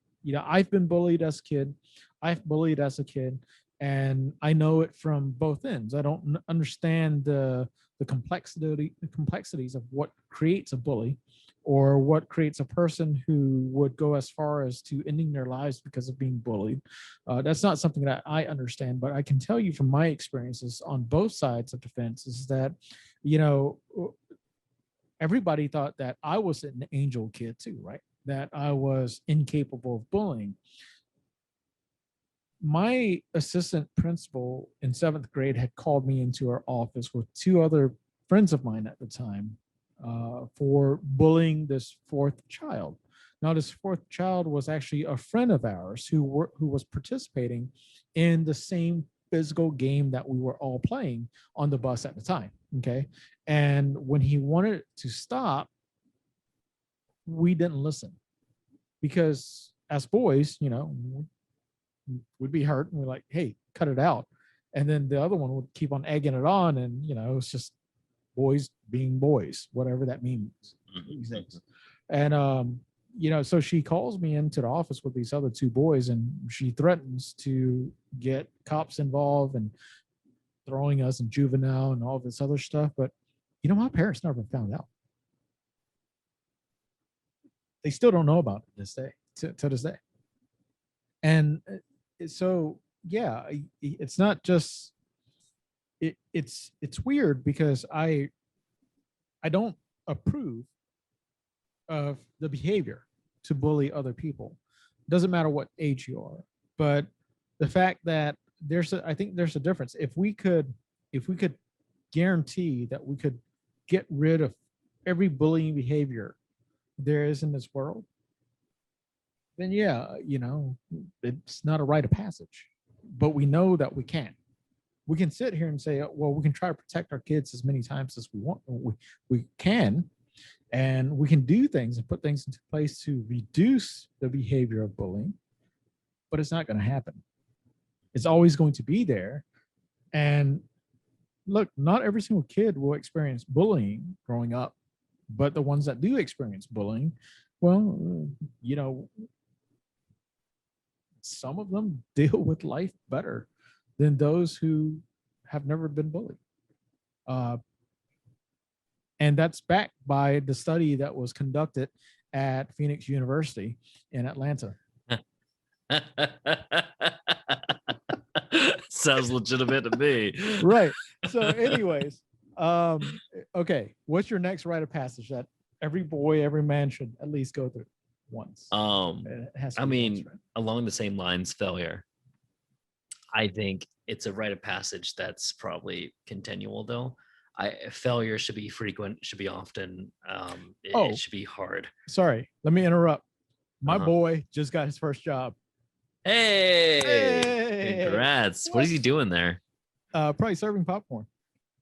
I've been bullied as a kid. I've bullied as a kid, and I know it from both ends. I don't understand the complexities of what creates a bully, or what creates a person who would go as far as to ending their lives because of being bullied. That's not something that I understand, but I can tell you from my experiences on both sides of the fence is that, you know, everybody thought that I was an angel kid too, right? That I was incapable of bullying. My assistant principal in seventh grade had called me into our office with two other friends of mine at the time, for bullying this fourth child. Now, this fourth child was actually a friend of ours who was participating in the same physical game that we were all playing on the bus at the time. Okay. And when he wanted to stop, we didn't listen because as boys, would be hurt and we're like, hey, cut it out. And then the other one would keep on egging it on. And, it's just boys being boys, whatever that means these days. And, so she calls me into the office with these other two boys and she threatens to get cops involved and throwing us in juvenile and all this other stuff. But, my parents never found out. They still don't know about it this day, to this day. And so, yeah, it's not just, it's weird because I don't approve of the behavior to bully other people. Doesn't matter what age you are, but the fact that I think there's a difference. If we could guarantee that we could get rid of every bullying behavior there is in this world, then yeah, it's not a rite of passage. But we know that we can't. We can sit here and say, well, we can try to protect our kids as many times as we want. We can, and we can do things and put things into place to reduce the behavior of bullying, but it's not going to happen. It's always going to be there. And look, not every single kid will experience bullying growing up, but the ones that do experience bullying, well, some of them deal with life better than those who have never been bullied. And that's backed by the study that was conducted at Phoenix University in Atlanta. Sounds legitimate to me. Right. So, anyways, okay. What's your next rite of passage that every boy, every man should at least go through once? I mean, once, right? Along the same lines, failure. I think it's a rite of passage that's probably continual, though. Failure should be frequent, should be often. It should be hard. Sorry, let me interrupt. My boy just got his first job. Hey, congrats. What is he doing there? Probably serving popcorn.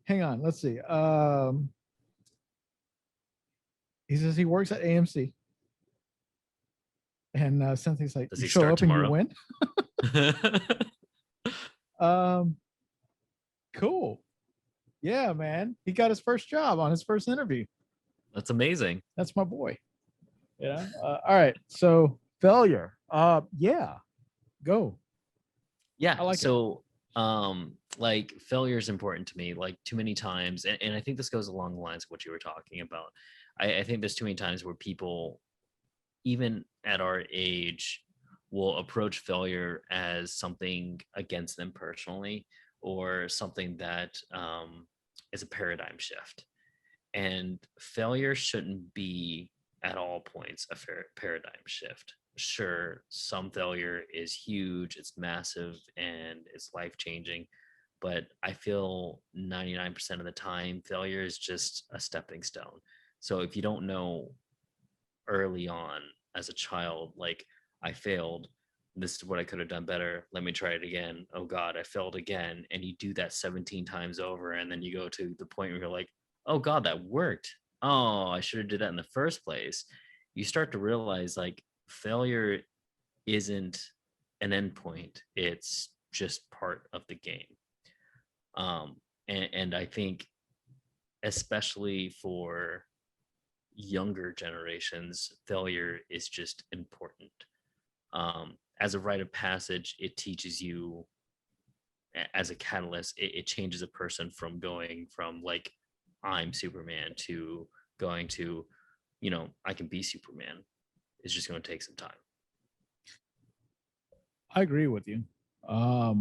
Hang on, let's see. He says he works at AMC. And Cynthia's like, does he show start up tomorrow? And you win? Cool. Yeah, man. He got his first job on his first interview. That's amazing. That's my boy. Yeah. All right. So failure. Yeah. Go. Yeah. I like so it. Like failure is important to me. Like too many times, and I think this goes along the lines of what you were talking about. I think there's too many times where people, even at our age, will approach failure as something against them personally, or something that is a paradigm shift. And failure shouldn't be at all points a paradigm shift. Sure, some failure is huge, it's massive, and it's life-changing. But I feel 99% of the time, failure is just a stepping stone. So if you don't know early on as a child, like, I failed, this is what I could have done better, let me try it again, oh God, I failed again, and you do that 17 times over, and then you go to the point where you're like, oh God, that worked, oh, I should have did that in the first place. You start to realize, like, failure isn't an endpoint, it's just part of the game. And I think, especially for younger generations, failure is just important. As a rite of passage, it teaches you, as a catalyst, it changes a person from going from like, I'm Superman, to going to, I can be Superman. It's just going to take some time. I agree with you. I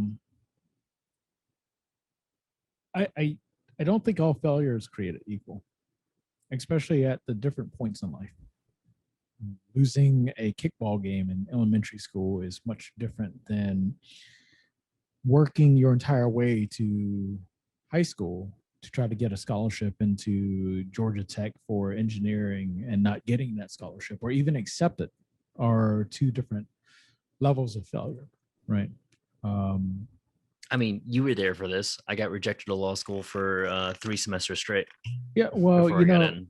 don't think all failure is created equal, especially at the different points in life. Losing a kickball game in elementary school is much different than working your entire way to high school to try to get a scholarship into Georgia Tech for engineering and not getting that scholarship or even accept it are two different levels of failure, right? I mean, you were there for this. I got rejected to law school for 3 semesters straight. Yeah, well, before I got in.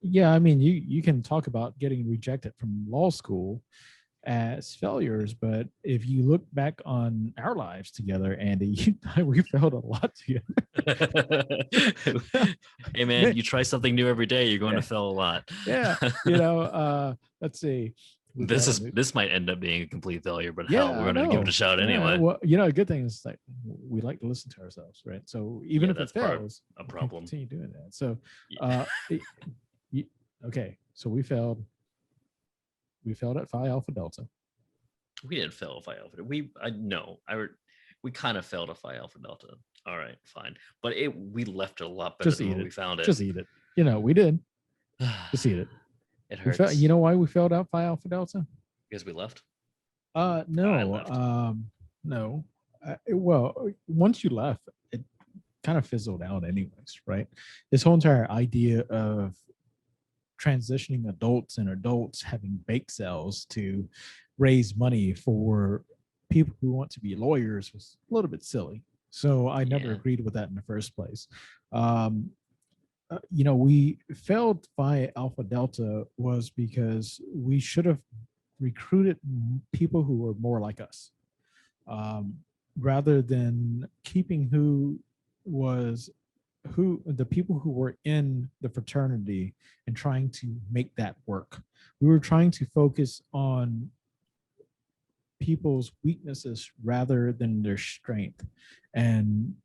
Yeah, I mean, you can talk about getting rejected from law school as failures, but if you look back on our lives together, Andy, we failed a lot together. Hey man, you try something new every day, you're going to fail a lot. Yeah, let's see. This might end up being a complete failure, but Yeah, hell, we're going to give it a shot anyway. Well, a good thing is like we like to listen to ourselves, right? So even if it fails, a problem. Continue doing that. So, okay, so we failed. We failed at Phi Alpha Delta. We didn't fail at Phi Alpha. We kind of failed at Phi Alpha Delta. All right, fine, but we left it a lot better than when we found it. Just eat it. We did. Just eat it. It hurts. You know why we failed out Phi Alpha Delta? Because we left. No. No. Well, once you left, it kind of fizzled out, anyways, right? This whole entire idea of transitioning adults having bake sales to raise money for people who want to be lawyers was a little bit silly. So I never agreed with that in the first place. We failed Phi Alpha Delta was because we should have recruited people who were more like us, rather than keeping the people who were in the fraternity and trying to make that work. We were trying to focus on people's weaknesses rather than their strength. And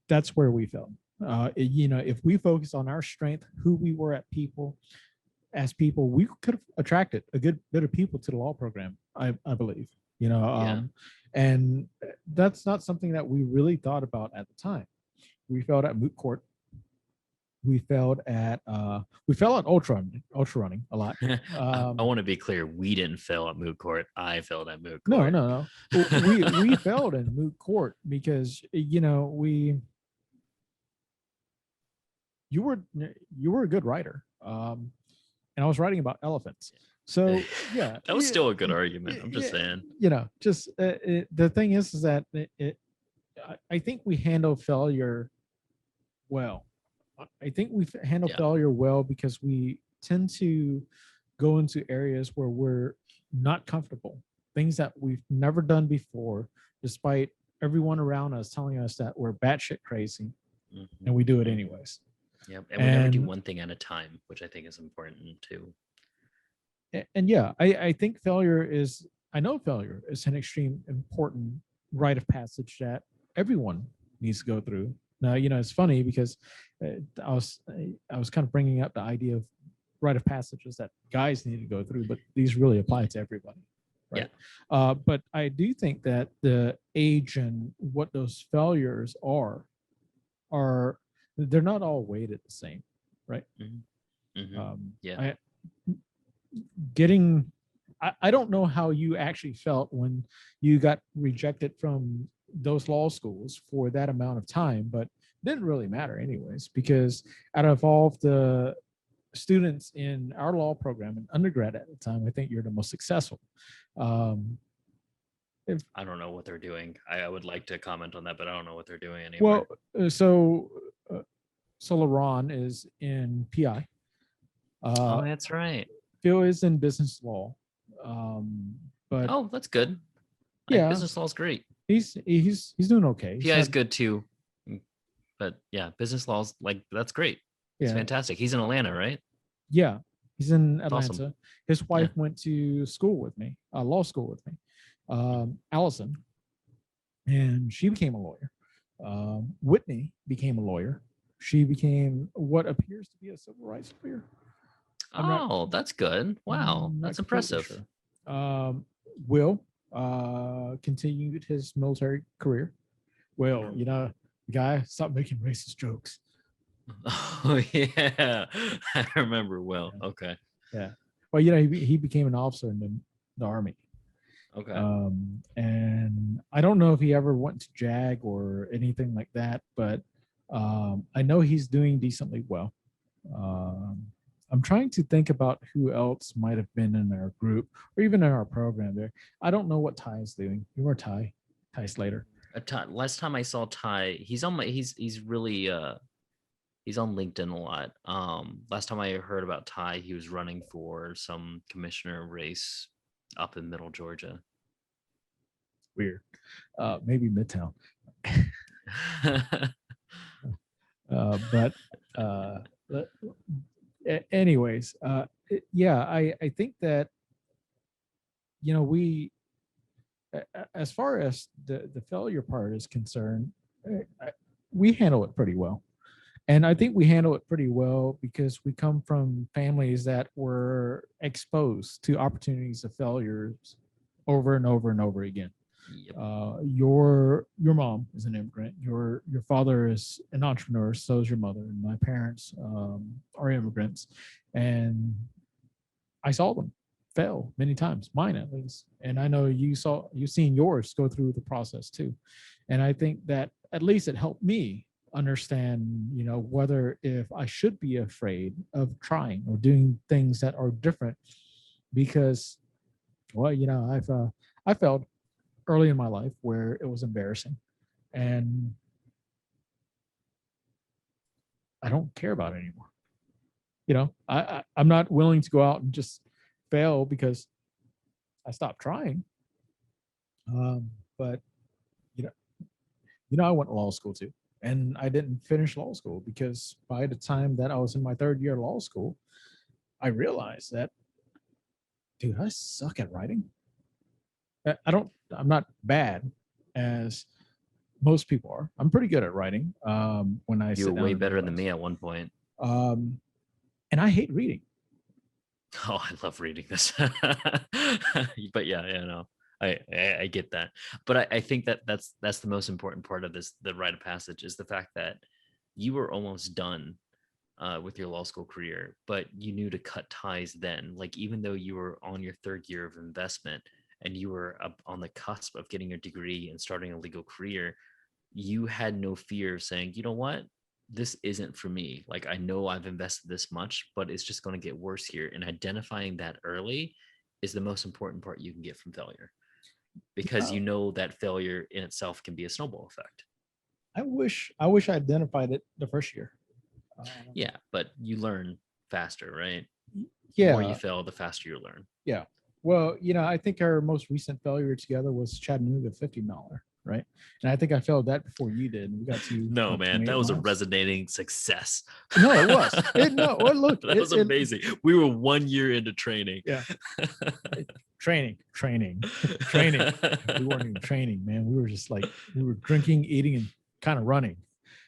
that's where we failed. If we focus on our strength, who we were as people, we could have attracted a good bit of people to the law program, I believe, and that's not something that we really thought about at the time. We failed at moot court. We failed at ultra running a lot. I want to be clear. We didn't fail at moot court. I failed at moot court. No. we failed in moot court because you were a good writer, and I was writing about elephants. So yeah, that was still a good argument. I'm just saying. The thing is that I think we handle failure well. I think we handle failure well because we tend to go into areas where we're not comfortable, things that we've never done before, despite everyone around us telling us that we're batshit crazy, and we do it anyways. Yeah, and we never do one thing at a time, which I think is important too. And I think failure is an extreme important rite of passage that everyone needs to go through. Now, it's funny because I was kind of bringing up the idea of rite of passages that guys need to go through, but these really apply to everybody, right? Yeah. But I do think that the age and what those failures are they're not all weighted the same, right? I don't know how you actually felt when you got rejected from those law schools for that amount of time, but it didn't really matter anyways, because out of all of the students in our law program in undergrad at the time, I think you're the most successful. I don't know what they're doing. I would like to comment on that, but I don't know what they're doing anymore. Well, so LaRon is in PI. That's right. Phil is in business law. But that's good. Yeah, business law is great. He's doing okay. PI is good too, but yeah, business laws, like, that's great. It's fantastic. He's in Atlanta, right? Yeah, he's in It's awesome. Atlanta. His Yeah. wife went to school with me, law school with me, Allison, and she became a lawyer. Whitney became a lawyer. She became what appears to be a civil rights lawyer. I'm not Oh, that's good. Wow, not that's completely impressive. sure. Will continued his military career. Will, Mhm. you know, guy, stop making racist jokes. Oh yeah, I remember well. Yeah. Okay. Yeah. Well, you know, he became an officer in the army. Okay. And I don't know if he ever went to JAG or anything like that, but I know he's doing decently well. Um, I'm trying to think about who else might have been in our group or even in our program there. I don't know what Ty is doing. You are Ty Slater. Last time I saw Ty, he's on my he's really he's on LinkedIn a lot. Last time I heard about Ty, he was running for some commissioner race up in Middle Georgia. Weird. Maybe Midtown. But uh, anyways, yeah, I think that, you know, as far as the failure part is concerned, we handle it pretty well. And I think we handle it pretty well because we come from families that were exposed to opportunities of failures over and over and over again. Yep. Your mom is an immigrant. Your father is an entrepreneur. So is your mother. And my parents are immigrants, and I saw them fail many times, mine at least. And I know you've seen yours go through the process too. And I think that at least it helped me understand, you know, whether if I should be afraid of trying or doing things that are different because, well, you know, I failed early in my life where it was embarrassing, and I don't care about it anymore. You know, I'm not willing to go out and just fail because I stopped trying. But you know, I went to law school too, and I didn't finish law school because by the time that I was in my third year of law school, I realized that, dude, I suck at writing. I don't. I'm not bad as most people are. I'm pretty good at writing when I You were sit down way and do better than class. me at one point. Um, and I hate reading. Oh, I love reading this. But yeah, no, I get that. But I think that that's the most important part of this, the rite of passage, is the fact that you were almost done with your law school career, but you knew to cut ties then. Like even though you were on your third year of investment and you were up on the cusp of getting your degree and starting a legal career, you had no fear of saying, you know what, this isn't for me. Like I know I've invested this much, but it's just going to get worse here. And identifying that early is the most important part you can get from failure, because Uh, you know that failure in itself can be a snowball effect. I wish I identified it the first year. Um, Yeah, but you learn faster, right? The more you yeah, fail, the faster you learn. yeah. Well, you know, I think our most recent failure together was Chattanooga 50 miler, right? And I think I failed that before you did. And we got to No, what, man, that 28 was a miles. resonating success. No, it was. It no. Well, look, That was amazing. We were 1 year into training. yeah, training. Training. We weren't even training, man. We were just like we were drinking, eating, and kind of running.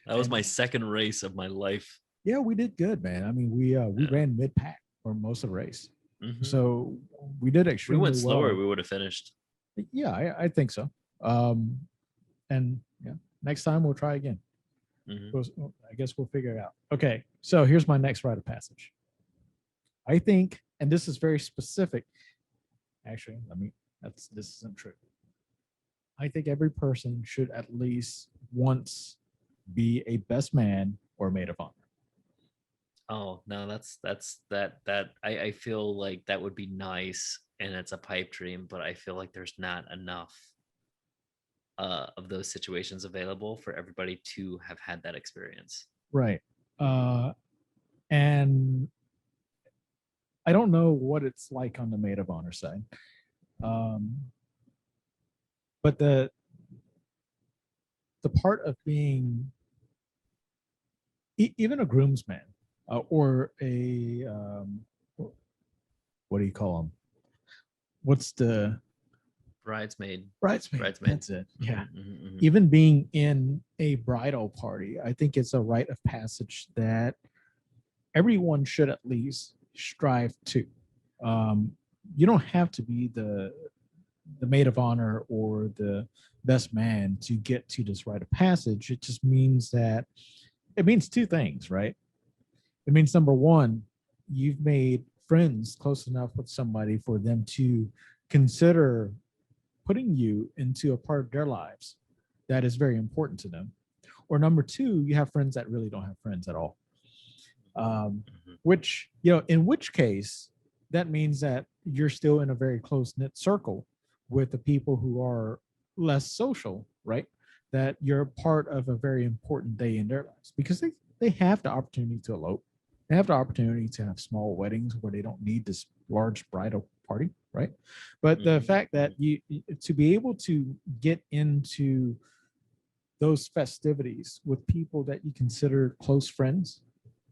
That was And my second race of my life. yeah, we did good, man. I mean, we Yeah. ran mid pack for most of the race, Hmm. so we did We went extremely slower, well. we would have finished. Yeah, I think so. Um, and yeah, next time we'll try again. Hmm. I guess we'll figure it out. Okay, so here's my next rite of passage. I think, and this is very specific. Actually, this isn't true. I think every person should at least once be a best man or maid of honor. Oh no, that I feel like that would be nice and it's a pipe dream, but I feel like there's not enough of those situations available for everybody to have had that experience. Right. Uh, and I don't know what it's like on the maid of honor side. Um, but the part of being even a groomsman, or a what do you call them? What's the Bridesmaid. bridesmaid? Bridesmaid. That's it. Yeah. Mm-hmm. Even being in a bridal party, I think it's a rite of passage that everyone should at least strive to. Um, you don't have to be the maid of honor or the best man to get to this rite of passage. It just means that it means two things, right? It means number one, you've made friends close enough with somebody for them to consider putting you into a part of their lives that is very important to them. Or number two, you have friends that really don't have friends at all. Which, in which case, that means that you're still in a very close knit circle with the people who are less social, right? That you're part of a very important day in their lives because they have the opportunity to elope. They have the opportunity to have small weddings where they don't need this large bridal party, right? But the fact that you to be able to get into those festivities with people that you consider close friends,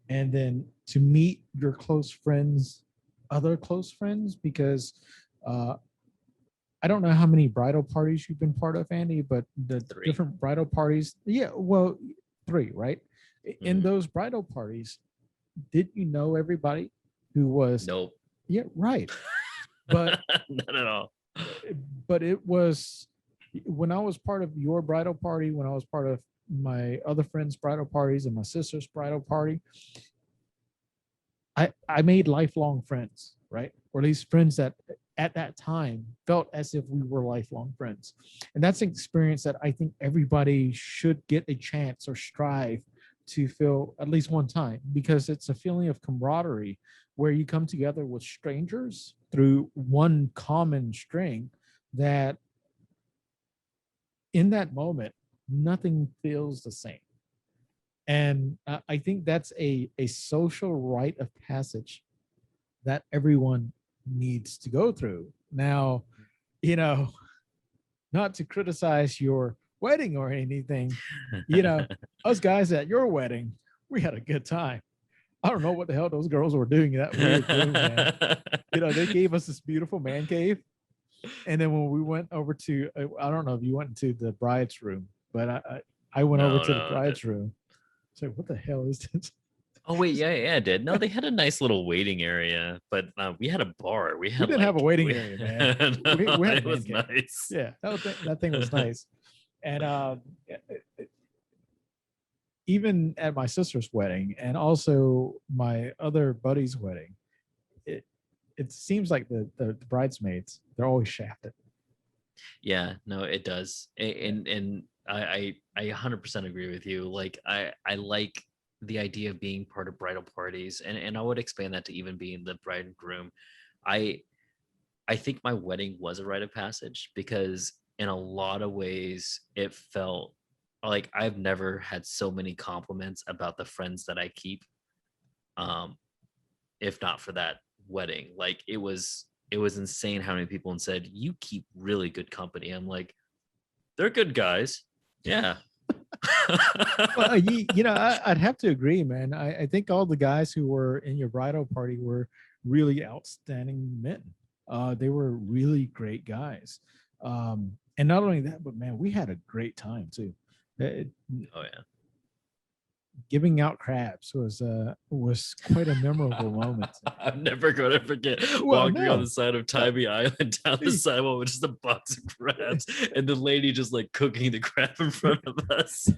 and then to meet your close friends, other close friends, because uh, I don't know how many bridal parties you've been part of, Andy, but the 3. different bridal parties, yeah, well, 3, right? In those bridal parties, did you know everybody who was? Nope. Yeah, right. But not at all. But it was when I was part of your bridal party, when I was part of my other friends' bridal parties and my sister's bridal party, I made lifelong friends, right? Or at least friends that at that time felt as if we were lifelong friends. And that's an experience that I think everybody should get a chance or strive to feel at least one time, because it's a feeling of camaraderie where you come together with strangers through one common string that in that moment, nothing feels the same. And I think that's a social rite of passage that everyone needs to go through. Now, you know, not to criticize your wedding or anything, us guys at your wedding, we had a good time. I don't know what the hell those girls were doing in that weird room, man. They gave us this beautiful man cave. And then when we went over to, I don't know if you went to the bride's room, but I went over to the bride's room. So what the hell is this? Oh wait, yeah, it did. No, they had a nice little waiting area, but we had a bar. We We had didn't have a waiting we, area, man. no, We had a it man was cave. nice. Yeah, that thing was nice. And even at my sister's wedding and also my other buddy's wedding, it seems like the bridesmaids, they're always shafted. Yeah, no, it does. And I 100% agree with you. Like I like the idea of being part of bridal parties, and I would expand that to even being the bride and groom. I I think my wedding was a rite of passage because in a lot of ways it felt like I've never had so many compliments about the friends that I keep. Um, if not for that wedding, like it was insane how many people said you keep really good company. I'm like, they're good guys. Yeah. Well, I'd have to agree, man. I think all the guys who were in your bridal party were really outstanding men. They were really great guys. And not only that, but man, we had a great time too. It, Oh yeah. Giving out crabs was quite a memorable moment. I'm never gonna forget Well, walking on no, the side of Tybee Island down the sidewalk with just a box of crabs and the lady just like cooking the crab in front of us.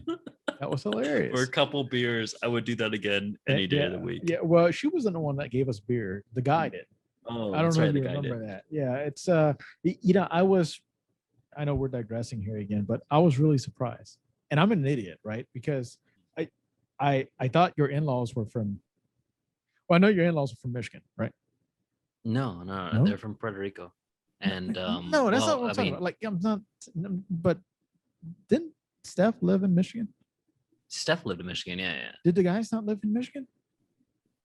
that was For a hilarious. couple beers, I would do that again any day Yeah, of the week. yeah. Well, she wasn't the one that gave us beer. The guy did. Oh, I don't that's know right. if The you guy remember did. that. Yeah, it's I know we're digressing here again, but I was really surprised. And I'm an idiot, right? Because I thought your in-laws were from well, I know your in-laws are from Michigan, right? No, no, No? they're from Puerto Rico. And No, that's not well, what I'm I talking mean, about. Like I'm not but didn't Steph live in Michigan? Steph lived in Michigan. Yeah, yeah. Did the guys not live in Michigan?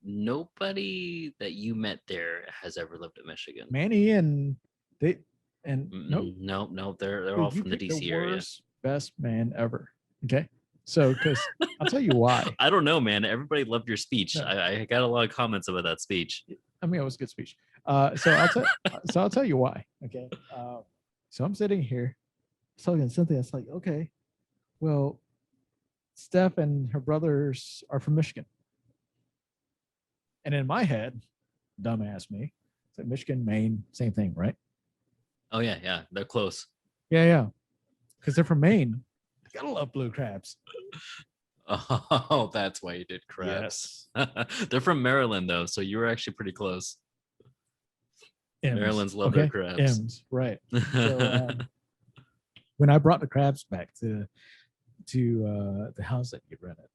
Nobody that you met there has ever lived in Michigan. Manny and they and no, No, no, they're all dude, you from the picked the DC area. worst best man ever. Okay. So, because I'll tell you why. I don't know, man. Everybody loved your speech. No. I got a lot of comments about that speech. I mean, it was a good speech. So I'll tell you why. Okay. So I'm sitting here talking to Cynthia. It's like, okay, well, Steph and her brothers are from Michigan. And in my head, dumbass me, it's like Michigan, Maine, same thing, right? Oh yeah, yeah, they're close. Yeah. Because they're from Maine. They gotta love blue crabs. Oh, that's why you did crabs. They're from Maryland though, so you were actually pretty close. M's, Maryland's love their crabs. M's, right. So when I brought the crabs back to the house that you rented,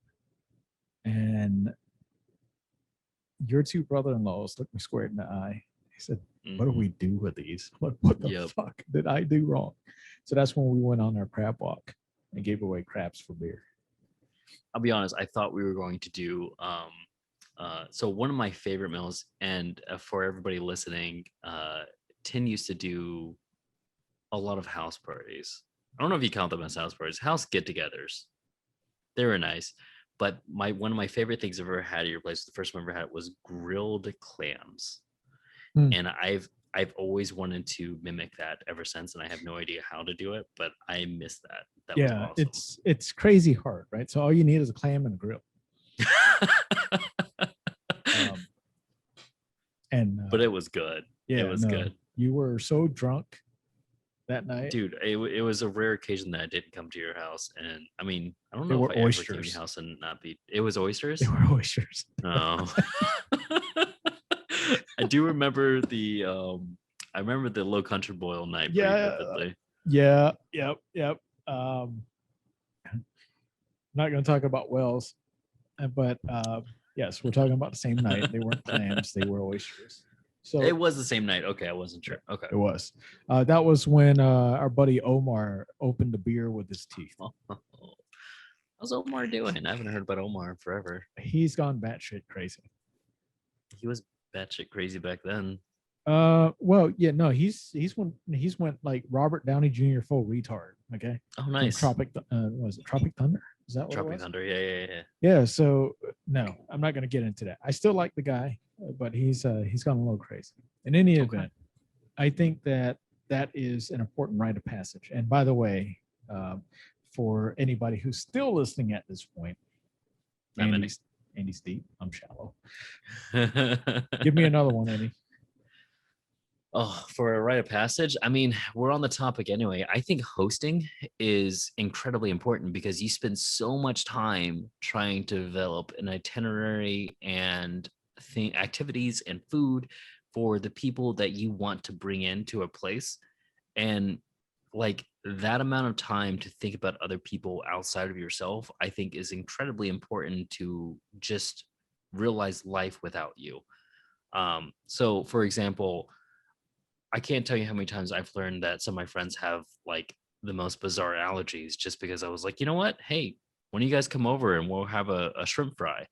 and your two brother-in-laws looked me square in the eye. He said, "What do we do with these? What the fuck did I do wrong?" So that's when we went on our crab walk and gave away crabs for beer. I'll be honest, I thought we were going to do so one of my favorite meals, and for everybody listening, Tin used to do a lot of house parties. I don't know if you count them as house parties, house get-togethers. They were nice, but one of my favorite things I've ever had at your place, the first one I ever had, was grilled clams. And I've always wanted to mimic that ever since, and I have no idea how to do it, but I miss that. That was awesome. It's crazy hard, right? So all you need is a clam and a grill. But it was good. Yeah, it was good. You were so drunk that night, dude. It was a rare occasion that I didn't come to your house, and I mean, I don't know if I ever came to your house and not be. It was oysters. They were oysters. Oh. I do remember the I remember the Low Country Boil night. Yep. I'm not going to talk about Wells, but yes, we're talking about the same night. They weren't clams; they were oysters. So it was the same night. Okay, I wasn't sure. Okay, it was. That was when our buddy Omar opened the beer with his teeth. How's Omar doing? I haven't heard about Omar in forever. He's gone batshit crazy. He was batshit crazy back then. Well, yeah, no, he's went like Robert Downey Jr. full retard. Okay. Oh, nice. Was it Tropic Thunder? Is that what Tropic Thunder? Yeah. Yeah. So no, I'm not gonna get into that. I still like the guy, but he's gone a little crazy. In any event, I think that is an important rite of passage. And by the way, for anybody who's still listening at this point, Andy's deep. I'm shallow. Give me another one, Andy. Oh, for a rite of passage, I mean, we're on the topic anyway. I think hosting is incredibly important because you spend so much time trying to develop an itinerary and activities and food for the people that you want to bring into a place. And like that amount of time to think about other people outside of yourself, I think is incredibly important to just realize life without you. So for example, I can't tell you how many times I've learned that some of my friends have like the most bizarre allergies just because I was like, you know what? Hey, when you guys come over and we'll have a shrimp fry.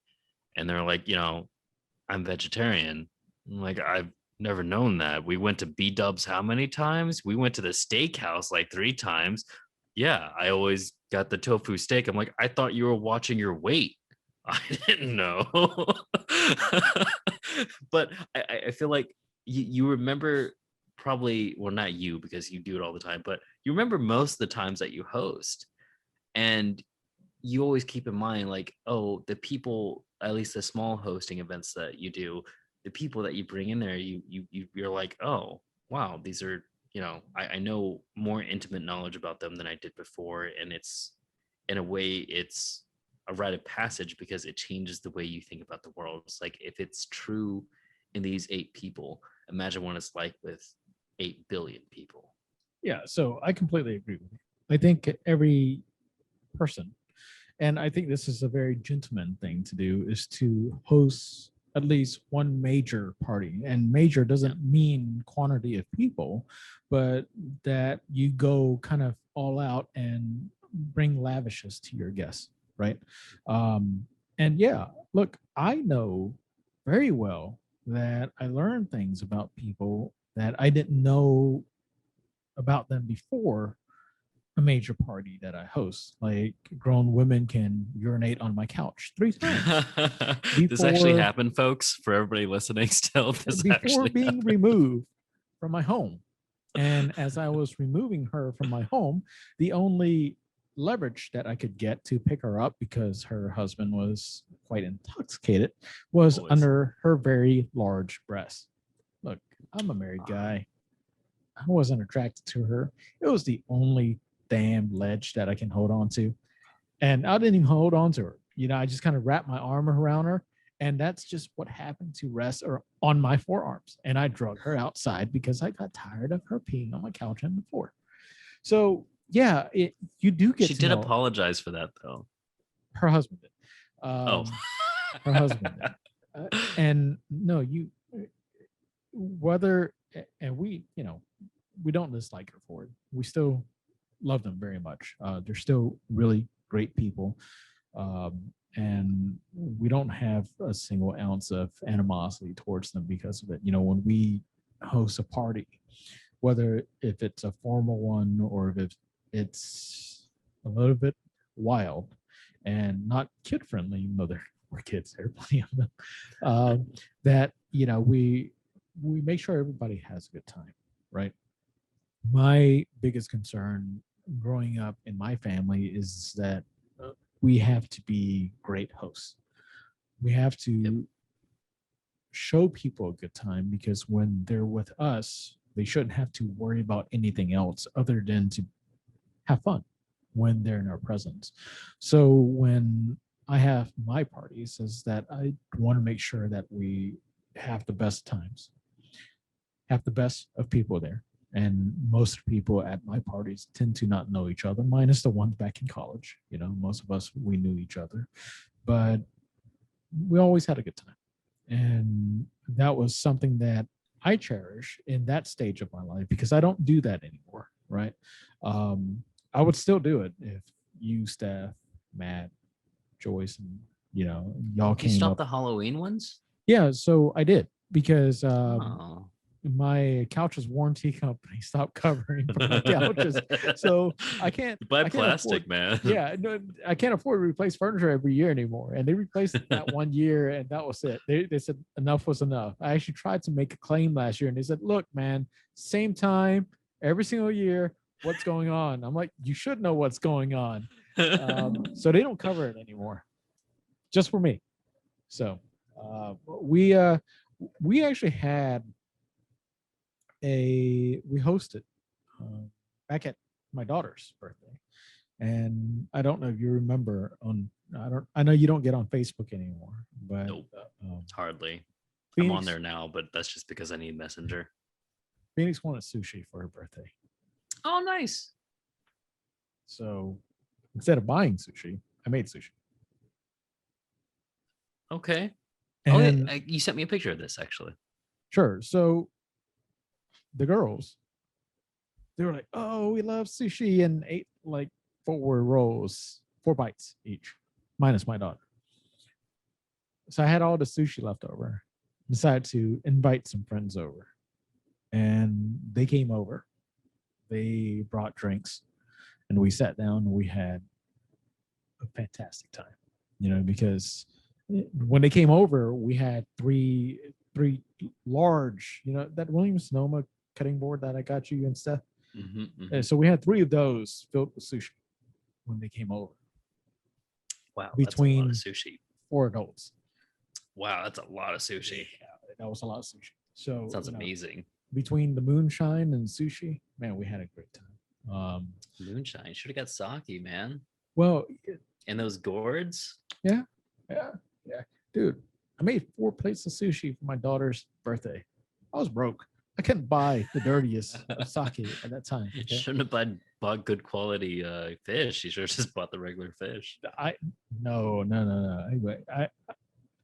And they're like, I'm vegetarian. I'm like, I've never known that. We went to B-Dubs how many times? We went to the steakhouse like 3 times. Yeah, I always got the tofu steak. I'm like, I thought you were watching your weight. I didn't know. But I feel like you remember probably, well, not you because you do it all the time, but you remember most of the times that you host. And you always keep in mind, like, oh, the people, at least the small hosting events that you do, the people that you bring in there, you're like, oh, wow, these are, I know more intimate knowledge about them than I did before. And it's, in a way, it's a rite of passage because it changes the way you think about the world. It's like, if it's true in these 8 people, imagine what it's like with 8 billion people. Yeah, so I completely agree with you. I think every person, and I think this is a very gentleman thing to do, is to host at least one major party. And major doesn't mean quantity of people, but that you go kind of all out and bring lavishes to your guests, right? And yeah, look, I know very well that I learned things about people that I didn't know about them before a major party that I host. Like grown women can urinate on my couch 3 times This actually before happened, folks. For everybody listening, still, this before actually being happened. removed from my home. And as I was removing her from my home, the only leverage that I could get to pick her up because her husband was quite intoxicated was Always. under her very large breasts. Look, I'm a married guy. I wasn't attracted to her. It was the only damn ledge that I can hold on to. And I didn't even hold on to her. You know, I just kind of wrapped my arm around her. And that's just what happened to rest or on my forearms. And I drug her outside because I got tired of her peeing on my couch and the floor. So yeah, you do get She to did know apologize for that, though. her husband did. Oh. Her husband did. And no, you whether and we, you know, we don't dislike her for it. We still love them very much. They're still really great people. And we don't have a single ounce of animosity towards them because of it. You know, when we host a party, whether if it's a formal one or if it's a little bit wild and not kid friendly, even though we're kids, there are plenty of them. That you know we make sure everybody has a good time, right? My biggest concern growing up in my family is that we have to be great hosts. We have to show people a good time because when they're with us, they shouldn't have to worry about anything else other than to have fun when they're in our presence. So when I have my parties, is that I want to make sure that we have the best times, have the best of people there. And most people at my parties tend to not know each other, minus the ones back in college. You know, most of us, we knew each other, but we always had a good time. And that was something that I cherish in that stage of my life because I don't do that anymore, right? Um, I would still do it if you, Steph, Matt, Joyce, and you know, y'all You came stopped up. the Halloween ones? Yeah, so I did because Oh. my couch's warranty company stopped covering for my couches, so I can't. You buy I can't plastic, afford. man. Yeah, no, I can't afford to replace furniture every year anymore. And they replaced it that 1 year, and that was it. They said enough was enough. I actually tried to make a claim last year, and they said, "Look, man, same time every single year. What's going on?" I'm like, "You should know what's going on." So they don't cover it anymore, just for me. So we actually had we hosted back at my daughter's birthday, and I don't know if you remember on I know you don't get on Facebook anymore, but Nope. Hardly. I'm on Phoenix there now, but that's just because I need Messenger. Phoenix wanted sushi for her birthday, Oh, nice. so instead of buying sushi, I made sushi. Okay. Oh, And you sent me a picture of this, actually. sure, so the girls, they were like, "Oh, we love sushi," and ate like 4 rolls, 4 bites each, minus my daughter. So I had all the sushi left over. Decided to invite some friends over, and they came over. They brought drinks, and we sat down and we had a fantastic time. You know, because when they came over, we had three large, you know, that Williams Sonoma cutting board that I got you and stuff. And so we had 3 of those filled with sushi when they came over. Wow, that's a lot Between of sushi. 4 adults. Wow, that's a lot of sushi. Yeah, that was a lot of sushi. So Sounds you know, amazing. between the moonshine and sushi, man, we had a great time. Moonshine. Should have got sake, man. Well, And those gourds. yeah, yeah, yeah, dude. I made 4 plates of sushi for my daughter's birthday. I was broke. I couldn't buy the dirtiest of sake at that time. Okay? Shouldn't have bought good quality fish. You should have just bought the regular fish. I no. Anyway,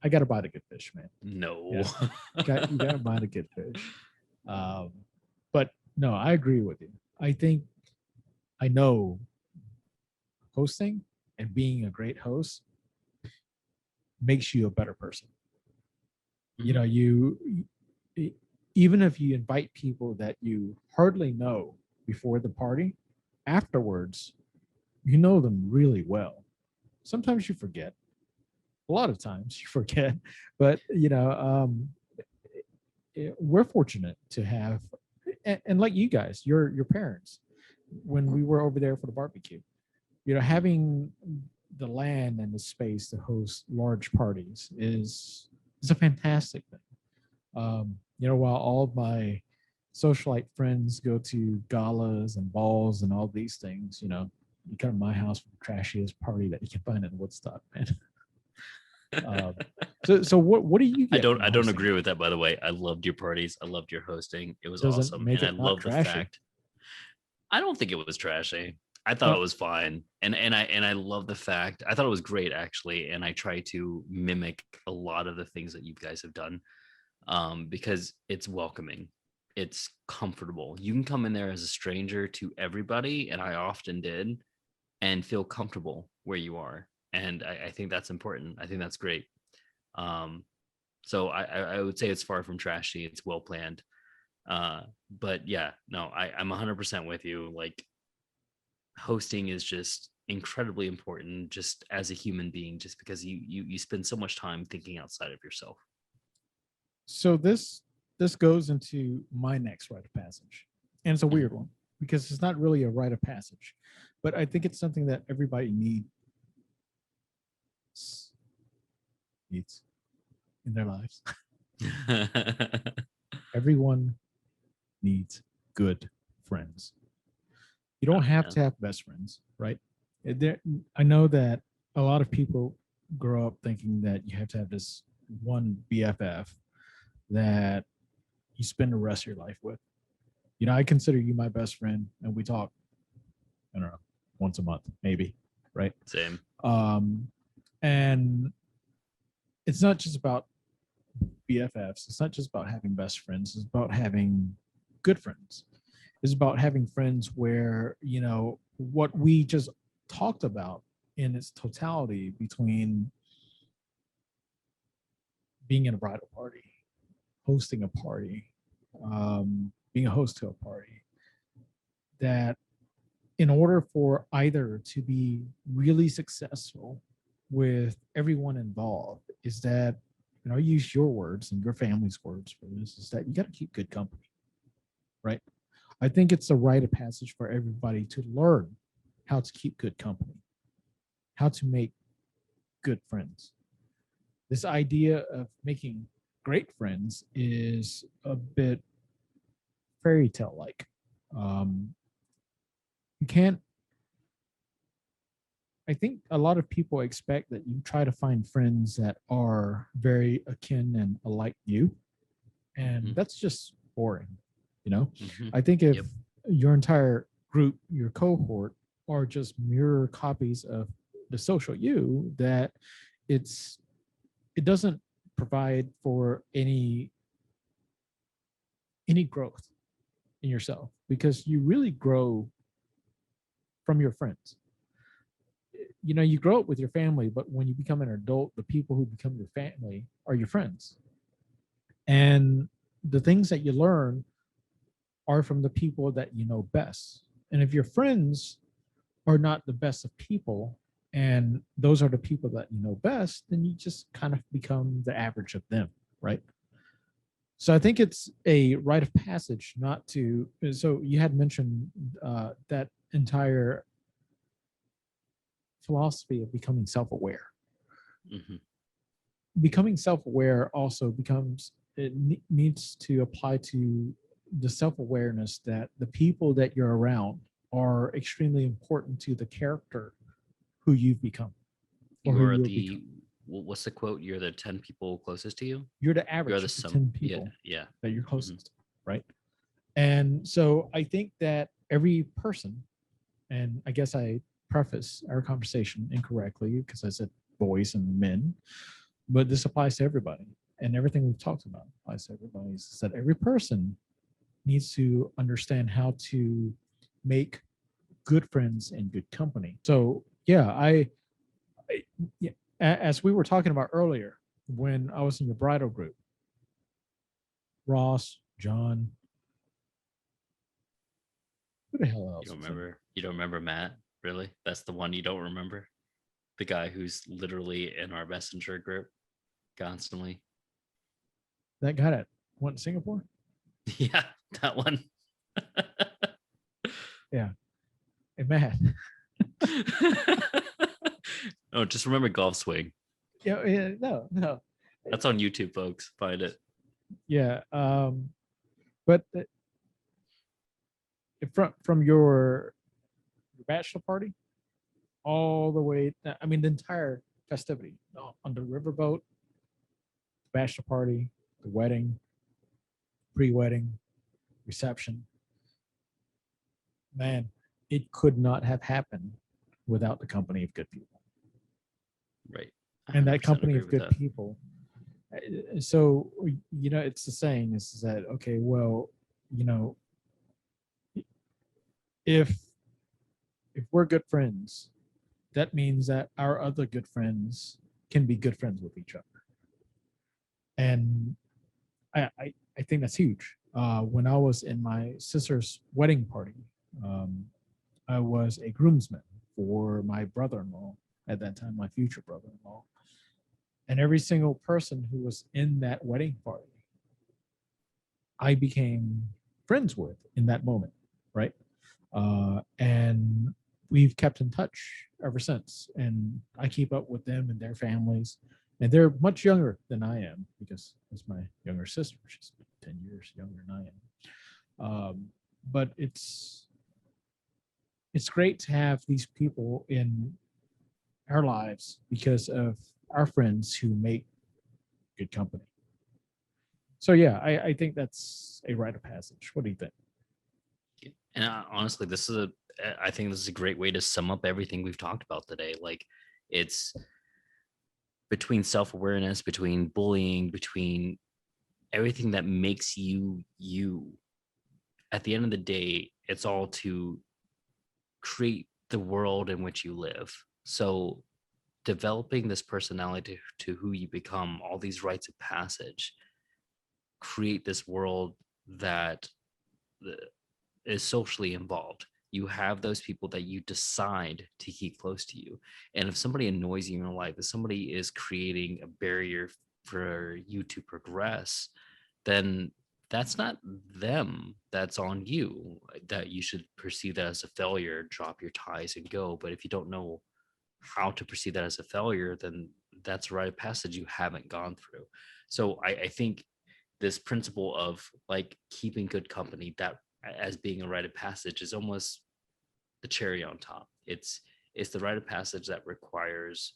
I gotta buy the good fish, man. No. Yeah, you gotta buy the good fish. But no, I agree with you. I know hosting and being a great host makes you a better person. You know, even if you invite people that you hardly know before the party, afterwards, you know them really well. Sometimes you forget. A lot of times you forget, but we're fortunate to have, and like you guys, your parents, when we were over there for the barbecue, having the land and the space to host large parties is a fantastic thing. While all of my socialite friends go to galas and balls and all these things, you come to my house for the trashiest party that you can find in Woodstock, man. So what do you get? I don't agree with that, by the way. I loved your parties. I loved your hosting. It was Doesn't awesome. make And I it not love the trashy. fact. I don't think it was trashy. I thought it was fine. And I love the fact. I thought it was great actually. And I try to mimic a lot of the things that you guys have done. Because it's welcoming. It's comfortable. You can come in there as a stranger to everybody, and I often did, and feel comfortable where you are. And I think that's important. I think that's great. So I would say it's far from trashy. It's well planned. But yeah, no, I'm 100% with you. Like, hosting is just incredibly important, just as a human being, just because you spend so much time thinking outside of yourself. So this goes into my next rite of passage, and it's a weird one because it's not really a rite of passage, but I think it's something that everybody needs in their lives. Everyone needs good friends. You don't have to have best friends, right? I know that a lot of people grow up thinking that you have to have this one BFF that you spend the rest of your life with. I consider you my best friend, and we talk, I don't know, once a month, maybe, right? Same. And it's not just about BFFs. It's not just about having best friends. It's about having good friends. It's about having friends where, what we just talked about in its totality between being in a bridal party, hosting a party, being a host to a party, that in order for either to be really successful with everyone involved, is that, I use your words and your family's words for this, is that you got to keep good company, right? I think it's a rite of passage for everybody to learn how to keep good company, how to make good friends. This idea of making great friends is a bit fairy tale like. You can't, I think a lot of people expect that you try to find friends that are very akin and alike you. And that's just boring. I think if your entire group, your cohort, are just mirror copies of the social you, that it doesn't provide for any growth in yourself, because you really grow from your friends. You grow up with your family, but when you become an adult, the people who become your family are your friends. And the things that you learn are from the people that you know best. And if your friends are not the best of people, and those are the people that you know best, then you just kind of become the average of them, right? So I think it's a rite of passage not to. So you had mentioned that entire philosophy of becoming self-aware. Becoming self-aware also needs to apply to the self-awareness that the people that you're around are extremely important to the character who you've become. What's the quote? You're the 10 people closest to you. You're the average of the 10 people that you're closest, right? And so I think that every person, and I guess I preface our conversation incorrectly because I said boys and men, but this applies to everybody. And everything we've talked about applies to everybody, is that every person needs to understand how to make good friends and good company. So yeah, as we were talking about earlier, when I was in your bridal group, Ross, John, Who the hell else? You don't remember? You don't remember Matt? Really? That's the one you don't remember? The guy who's literally in our messenger group constantly. That guy that went to Singapore? Yeah, that one. Yeah. Hey, Matt. Oh, just remember golf swing. Yeah, no. That's on YouTube, folks. Find it. Yeah. But from your bachelor party all the way, I mean, the entire festivity on the riverboat, the bachelor party, the wedding, pre-wedding, reception. Man, it could not have happened without the company of good people. Right. And that 100% company agree of with good that. people. So, it's the saying is that, okay, well, if we're good friends, that means that our other good friends can be good friends with each other. And I think that's huge. When I was in my sister's wedding party, um, I was a groomsman for my brother-in-law at that time, my future brother-in-law. And every single person who was in that wedding party, I became friends with in that moment, right? And we've kept in touch ever since. And I keep up with them and their families. And they're much younger than I am because it's my younger sister. She's 10 years younger than I am. But it's great to have these people in our lives because of our friends who make good company. So yeah, I think that's a rite of passage. What do you think? And honestly, I think this is a great way to sum up everything we've talked about today. Like, it's between self-awareness, between bullying, between everything that makes you you. At the end of the day, it's all to create the world in which you live. So developing this personality to who you become, all these rites of passage, create this world that is socially involved. You have those people that you decide to keep close to you. And if somebody annoys you in your life, if somebody is creating a barrier for you to progress, then that's not them. That's on you. That you should perceive that as a failure, drop your ties and go. But if you don't know how to perceive that as a failure, then that's a rite of passage you haven't gone through. So I think this principle of like keeping good company, that as being a rite of passage, is almost the cherry on top. It's the rite of passage that requires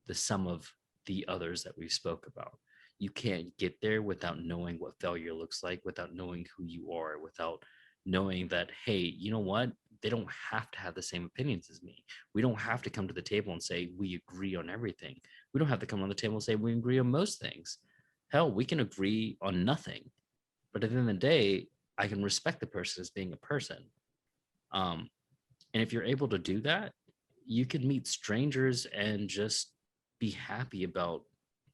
the sum of the others that we've spoke about. You can't get there without knowing what failure looks like, without knowing who you are, without knowing that, hey, you know what, they don't have to have the same opinions as me. We don't have to come to the table and say we agree on everything. We don't have to come on the table and say we agree on most things. Hell, we can agree on nothing, but at the end of the day, I can respect the person as being a person. um, and if you're able to do that, you can meet strangers and just be happy about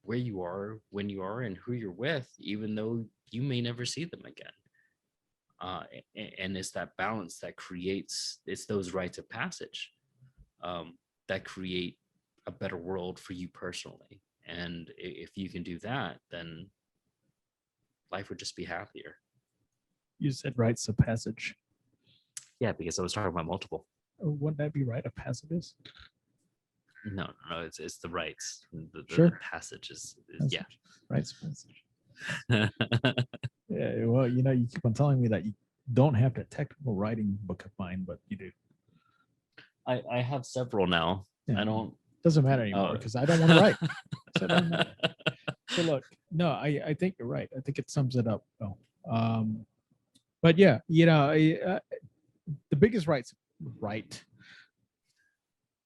where you are, when you are, and who you're with, even though you may never see them again. And it's that balance that creates, it's those rites of passage that create a better world for you personally. And if you can do that, then life would just be happier. You said rites of passage. Yeah, because I was talking about multiple. Wouldn't that be rite of passages? No, it's the rites. The Sure. passage is yeah. Rites of passage. Yeah, well, you keep on telling me that you don't have the technical writing book of mine, but you do. I have several now. Yeah, I don't. doesn't matter anymore because I don't want to write. So it doesn't matter. So look, no, I think you're right. I think it sums it up. Oh, but yeah, the biggest right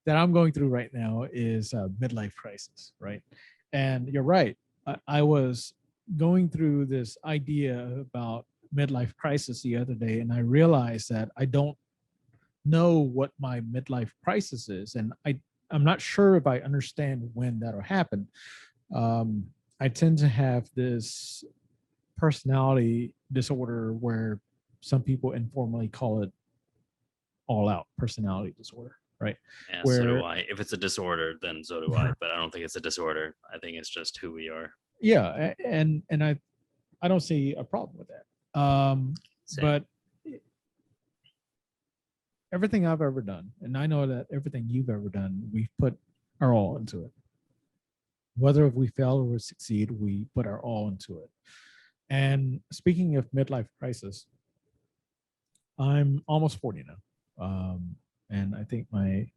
that I'm going through right now is midlife crisis, right? And you're right. I was going through this idea about midlife crisis the other day, and I realized that I don't know what my midlife crisis is, and I'm not sure if I understand when that'll happen. I tend to have this personality disorder where some people informally call it all out personality disorder, right? Yeah, so do Where I. If it's a disorder, then so do I. But I don't think it's a disorder. I think it's just who we are. yeah, and I don't see a problem with that. Same. But everything I've ever done, and I know that everything you've ever done, we've put our all into it. Whether if we fail or we succeed, we put our all into it. And speaking of midlife crisis, I'm almost 40 now. And I think my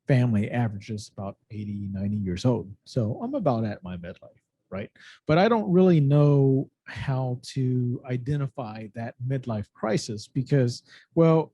family averages about 80, 90 years old. So I'm about at my midlife, right? But I don't really know how to identify that midlife crisis because, well,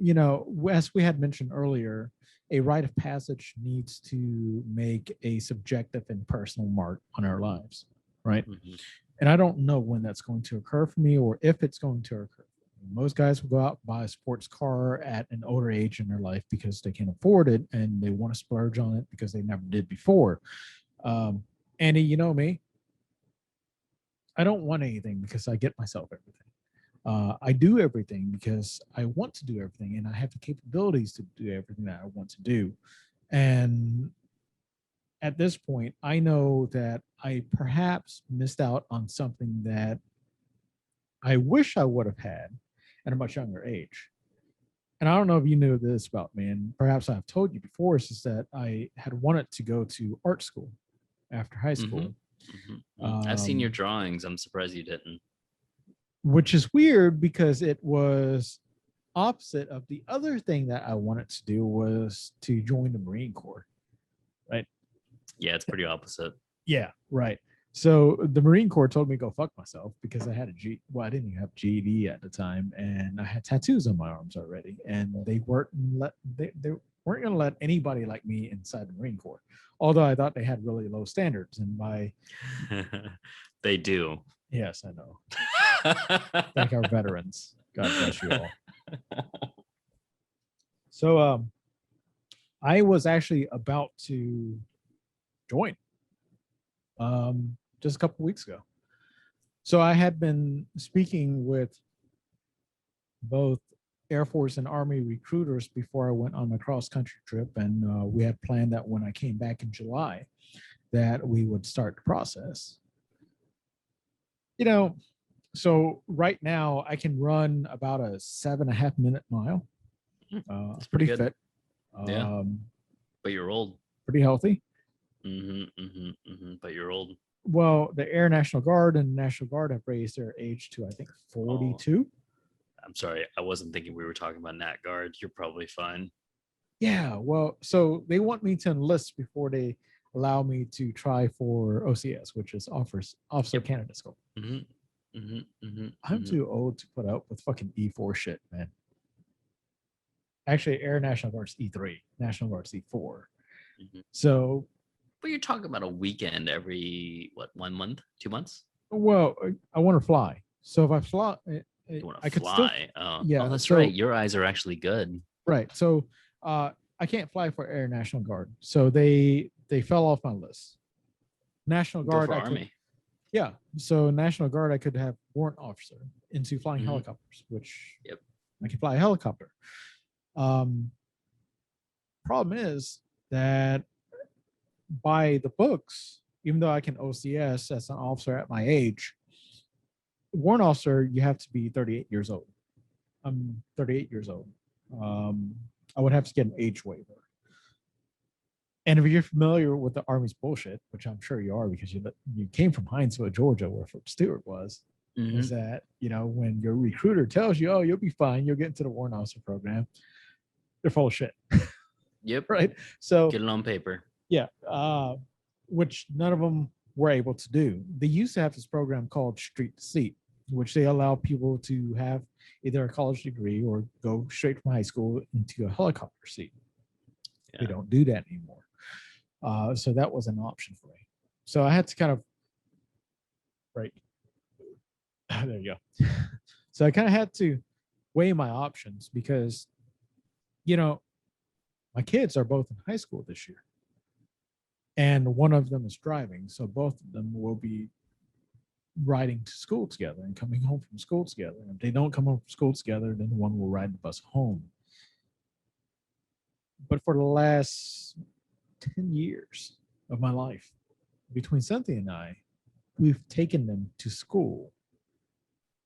as we had mentioned earlier, a rite of passage needs to make a subjective and personal mark on our lives, right? Mm-hmm. And I don't know when that's going to occur for me or if it's going to occur. Most guys will go out and buy a sports car at an older age in their life because they can afford it and they want to splurge on it because they never did before. Andy, you know me, I don't want anything because I get myself everything. I do everything because I want to do everything and I have the capabilities to do everything that I want to do. And at this point, I know that I perhaps missed out on something that I wish I would have had at a much younger age. And I don't know if you knew this about me, and perhaps I've told you before, is just that I had wanted to go to art school after high Mm-hmm. school, Mm-hmm. I've seen your drawings. I'm surprised you didn't. which is weird because it was opposite of the other thing that I wanted to do was to join the Marine Corps, right? Yeah, it's pretty opposite. Yeah, right. So the Marine Corps told me to go fuck myself because I had a G. Well, I didn't even have GED at the time, and I had tattoos on my arms already, and they weren't going to let anybody like me inside the Marine Corps. Although I thought they had really low standards, and my They do. yes, I know. Thank our veterans. God bless you all. So I was actually about to join just a couple weeks ago. So I had been speaking with both Air Force and Army recruiters before I went on my cross country trip, and we had planned that when I came back in July, that we would start the process. So right now I can run about a 7.5 minute mile. That's Pretty pretty good. fit. Yeah. Um, But you're old. Pretty healthy. But you're old. Well, the Air National Guard and National Guard have raised their age to I think 42. I'm sorry. I wasn't thinking we were talking about Nat Guard. You're probably fine. Yeah, well, so they want me to enlist before they allow me to try for OCS, which is Officer Candidate School. I'm too old to put up with fucking E4 shit, man. Actually, Air National Guard's E3, National Guard's E4. So, but you're talking about a weekend every 1 month, 2 months? Well, I want to fly. So if I fly, You want I to could still. fly? Yeah, that's so- right. Your eyes are actually good. Right. So I can't fly for Air National Guard. So they fell off my list. National Go Guard, for I could, Army. yeah. So National Guard, I could have warrant officer into flying helicopters, which I can fly a helicopter. Problem is that by the books, even though I can OCS as an officer at my age, warrant officer, you have to be 38 years old. I'm 38 years old. I would have to get an age waiver. And if you're familiar with the Army's bullshit, which I'm sure you are because you came from Hinesville, Georgia, where Fort Stewart was, is that, when your recruiter tells you, oh, you'll be fine, you'll get into the warrant officer program, they're full of shit. Yep. Right? So get it on paper. Yeah. Which none of them were able to do. They used to have this program called Street to Seat, which they allow people to have either a college degree or go straight from high school into a helicopter seat. They don't do that anymore. So that was an option for me. So I had to kind of, right. There you go. So I kind of had to weigh my options because, my kids are both in high school this year. And one of them is driving. So both of them will be riding to school together and coming home from school together. And if they don't come home from school together, then one will ride the bus home. But for the last 10 years of my life, between Cynthia and I, we've taken them to school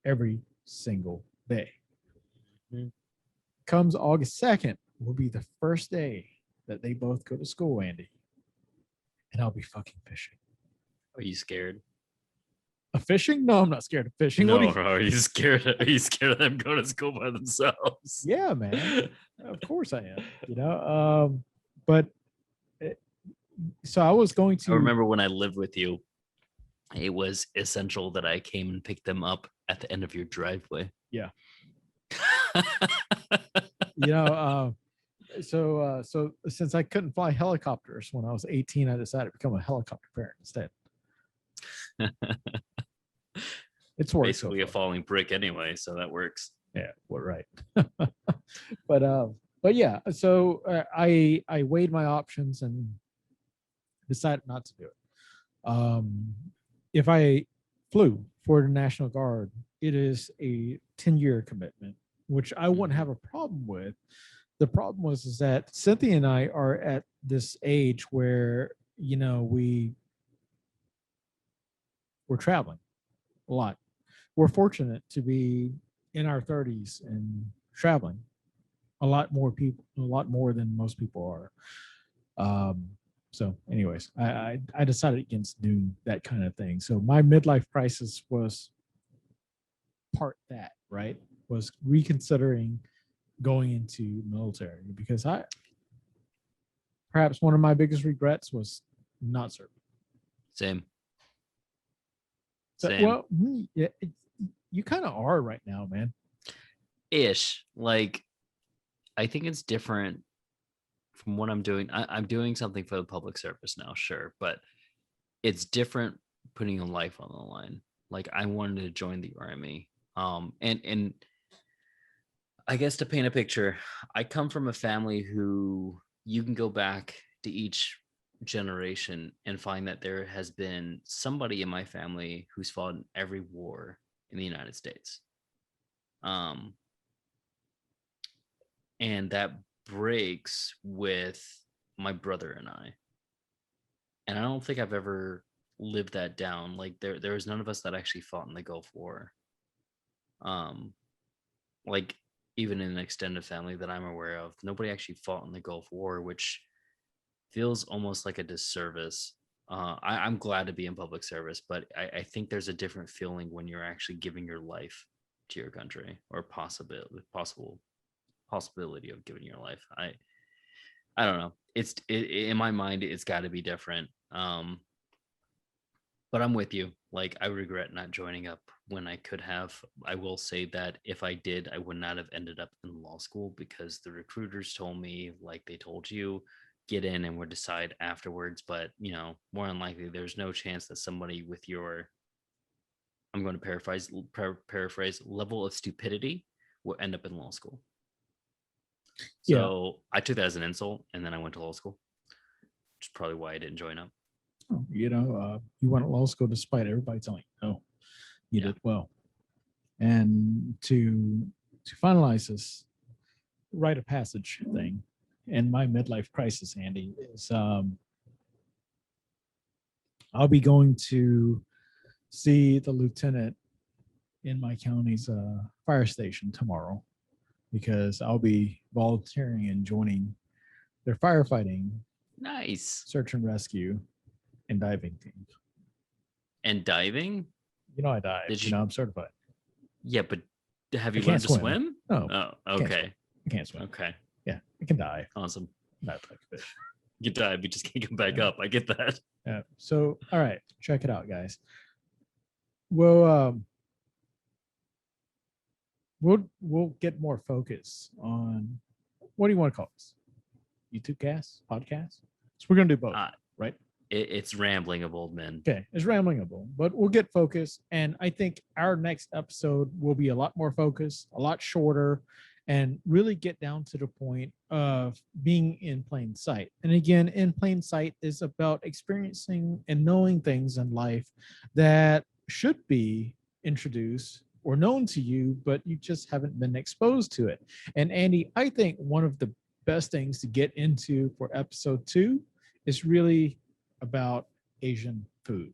every single day. Mhm. Comes August 2nd will be the first day that they both go to school, Andy. And I'll be fucking fishing. Are you scared? Of fishing? No, I'm not scared of fishing. No, What do you- bro. Are you scared? Are you scared of them going to school by themselves? Yeah, man. Of course I am. But so I was going I to. remember when I lived with you, it was essential that I came and picked them up at the end of your driveway. Yeah. You know, so since I couldn't fly helicopters when I was 18, I decided to become a helicopter parent instead. It's worked Basically so a far. falling brick anyway, so that works. Yeah, well, right. But yeah, so I weighed my options and decided not to do it. If I flew for the National Guard, it is a 10-year commitment, which I wouldn't have a problem with. The problem is that Cynthia and I are at this age where we're traveling a lot. We're fortunate to be in our 30s and traveling a lot more than most people are. So anyways, I decided against doing that kind of thing. So my midlife crisis was part that, right? Was reconsidering going into military because perhaps one of my biggest regrets was not serving. Same. So, Same. well, yeah, you kind of are right now, man. Ish. Like, I think it's different from what I'm doing. I'm doing something for the public service now, sure, but it's different putting your life on the line. Like, I wanted to join the army. And I guess to paint a picture, I come from a family who you can go back to each generation and find that there has been somebody in my family who's fought in every war in the United States. Um, and that breaks with my brother and I. And I don't think I've ever lived that down. Like there was none of us that actually fought in the Gulf War. Um, like even in an extended family that I'm aware of, nobody actually fought in the Gulf War, which feels almost like a disservice. I'm glad to be in public service, but I think there's a different feeling when you're actually giving your life to your country, or possibility of giving your life. I don't know. In my mind, it's got to be different. But I'm with you. Like, I regret not joining up when I could have. I will say that if I did, I would not have ended up in law school because the recruiters told me, like they told you, get in and we'll decide afterwards. But, more than likely, there's no chance that somebody with your, I'm going to paraphrase level of stupidity will end up in law school. Yeah. So I took that as an insult, and then I went to law school, which is probably why I didn't join up. You went to law school despite everybody telling you no. You Yeah. did well. And to finalize this rite of passage thing and my midlife crisis, Andy, is I'll be going to see the lieutenant in my county's fire station tomorrow because I'll be volunteering and joining their firefighting, Nice. search and rescue, and diving teams. And diving? I dive. Did you? I'm certified. Yeah, but have you can't learned to swim? No. Oh, okay. I can't swim. Okay. Yeah, I can dive. Awesome. Not like a fish. You dive, you just can't come back Yeah. up. I get that. Yeah. So, all right, check it out, guys. We'll get more focus on what do you want to call this? YouTube cast, podcast. So we're gonna do both, right? It's rambling of old men. Okay, it's ramblingable, but we'll get focus. And I think our next episode will be a lot more focused, a lot shorter, and really get down to the point of being in plain sight. And again, in plain sight is about experiencing and knowing things in life that should be introduced or known to you, but you just haven't been exposed to it. And Andy, I think one of the best things to get into for episode 2 is really about Asian food.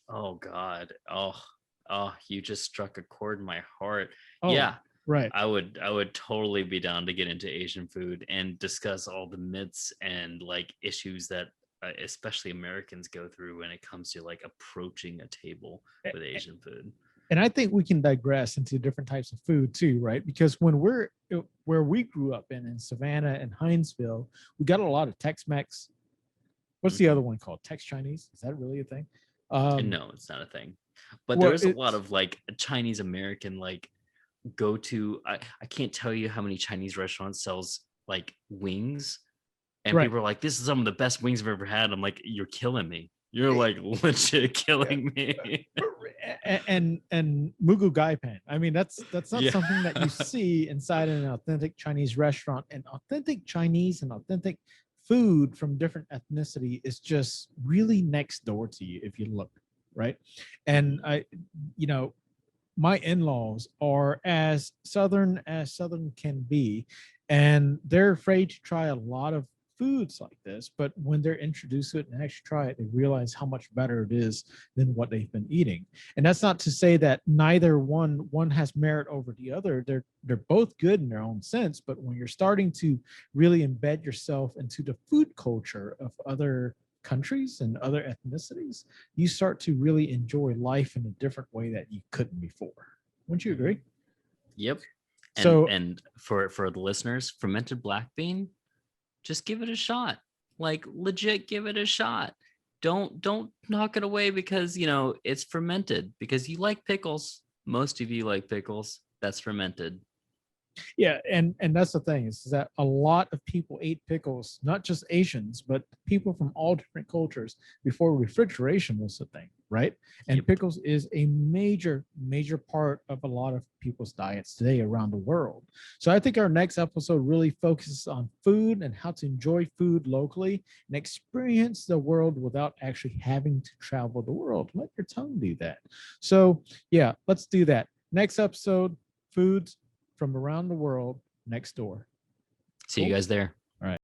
Oh God. Oh, you just struck a chord in my heart. Oh, Yeah. right. I would totally be down to get into Asian food and discuss all the myths and like issues that especially Americans go through when it comes to like approaching a table with Asian food. And I think we can digress into different types of food too, right? Because when we're where we grew up in Savannah and Hinesville, we got a lot of Tex-Mex. What's the Mhm. other one called? Tex Chinese? Is that really a thing? And no, it's not a thing. But Well, there is a lot it's of like Chinese American like go to I can't tell you how many Chinese restaurants sells like wings and right. people are like, this is some of the best wings I've ever had. I'm like, you're killing me. You're like legit killing me. And mugu gai pan. I mean, that's not Yeah. something that you see inside an authentic Chinese restaurant. And authentic Chinese and authentic food from different ethnicity is just really next door to you if you look, right? And I, you know, my in-laws are as southern can be, and they're afraid to try a lot of foods like this, but when they're introduced to it and actually try it, they realize how much better it is than what they've been eating. And that's not to say that neither one has merit over the other. They're both good in their own sense, but when you're starting to really embed yourself into the food culture of other countries and other ethnicities, you start to really enjoy life in a different way that you couldn't before. Wouldn't you agree? Yep. And So and for the listeners, fermented black bean, just give it a shot. Like legit give it a shot. Don't knock it away because it's fermented because you like pickles. Most of you like pickles. That's fermented. yeah, and that's the thing is that a lot of people ate pickles, not just Asians, but people from all different cultures before refrigeration was a thing, right? And Yep. pickles is a major part of a lot of people's diets today around the world. So I think our next episode really focuses on food and how to enjoy food locally and experience the world without actually having to travel the world. Let your tongue do that. So yeah, let's do that. Next episode, foods from around the world next door. See you Cool. guys there.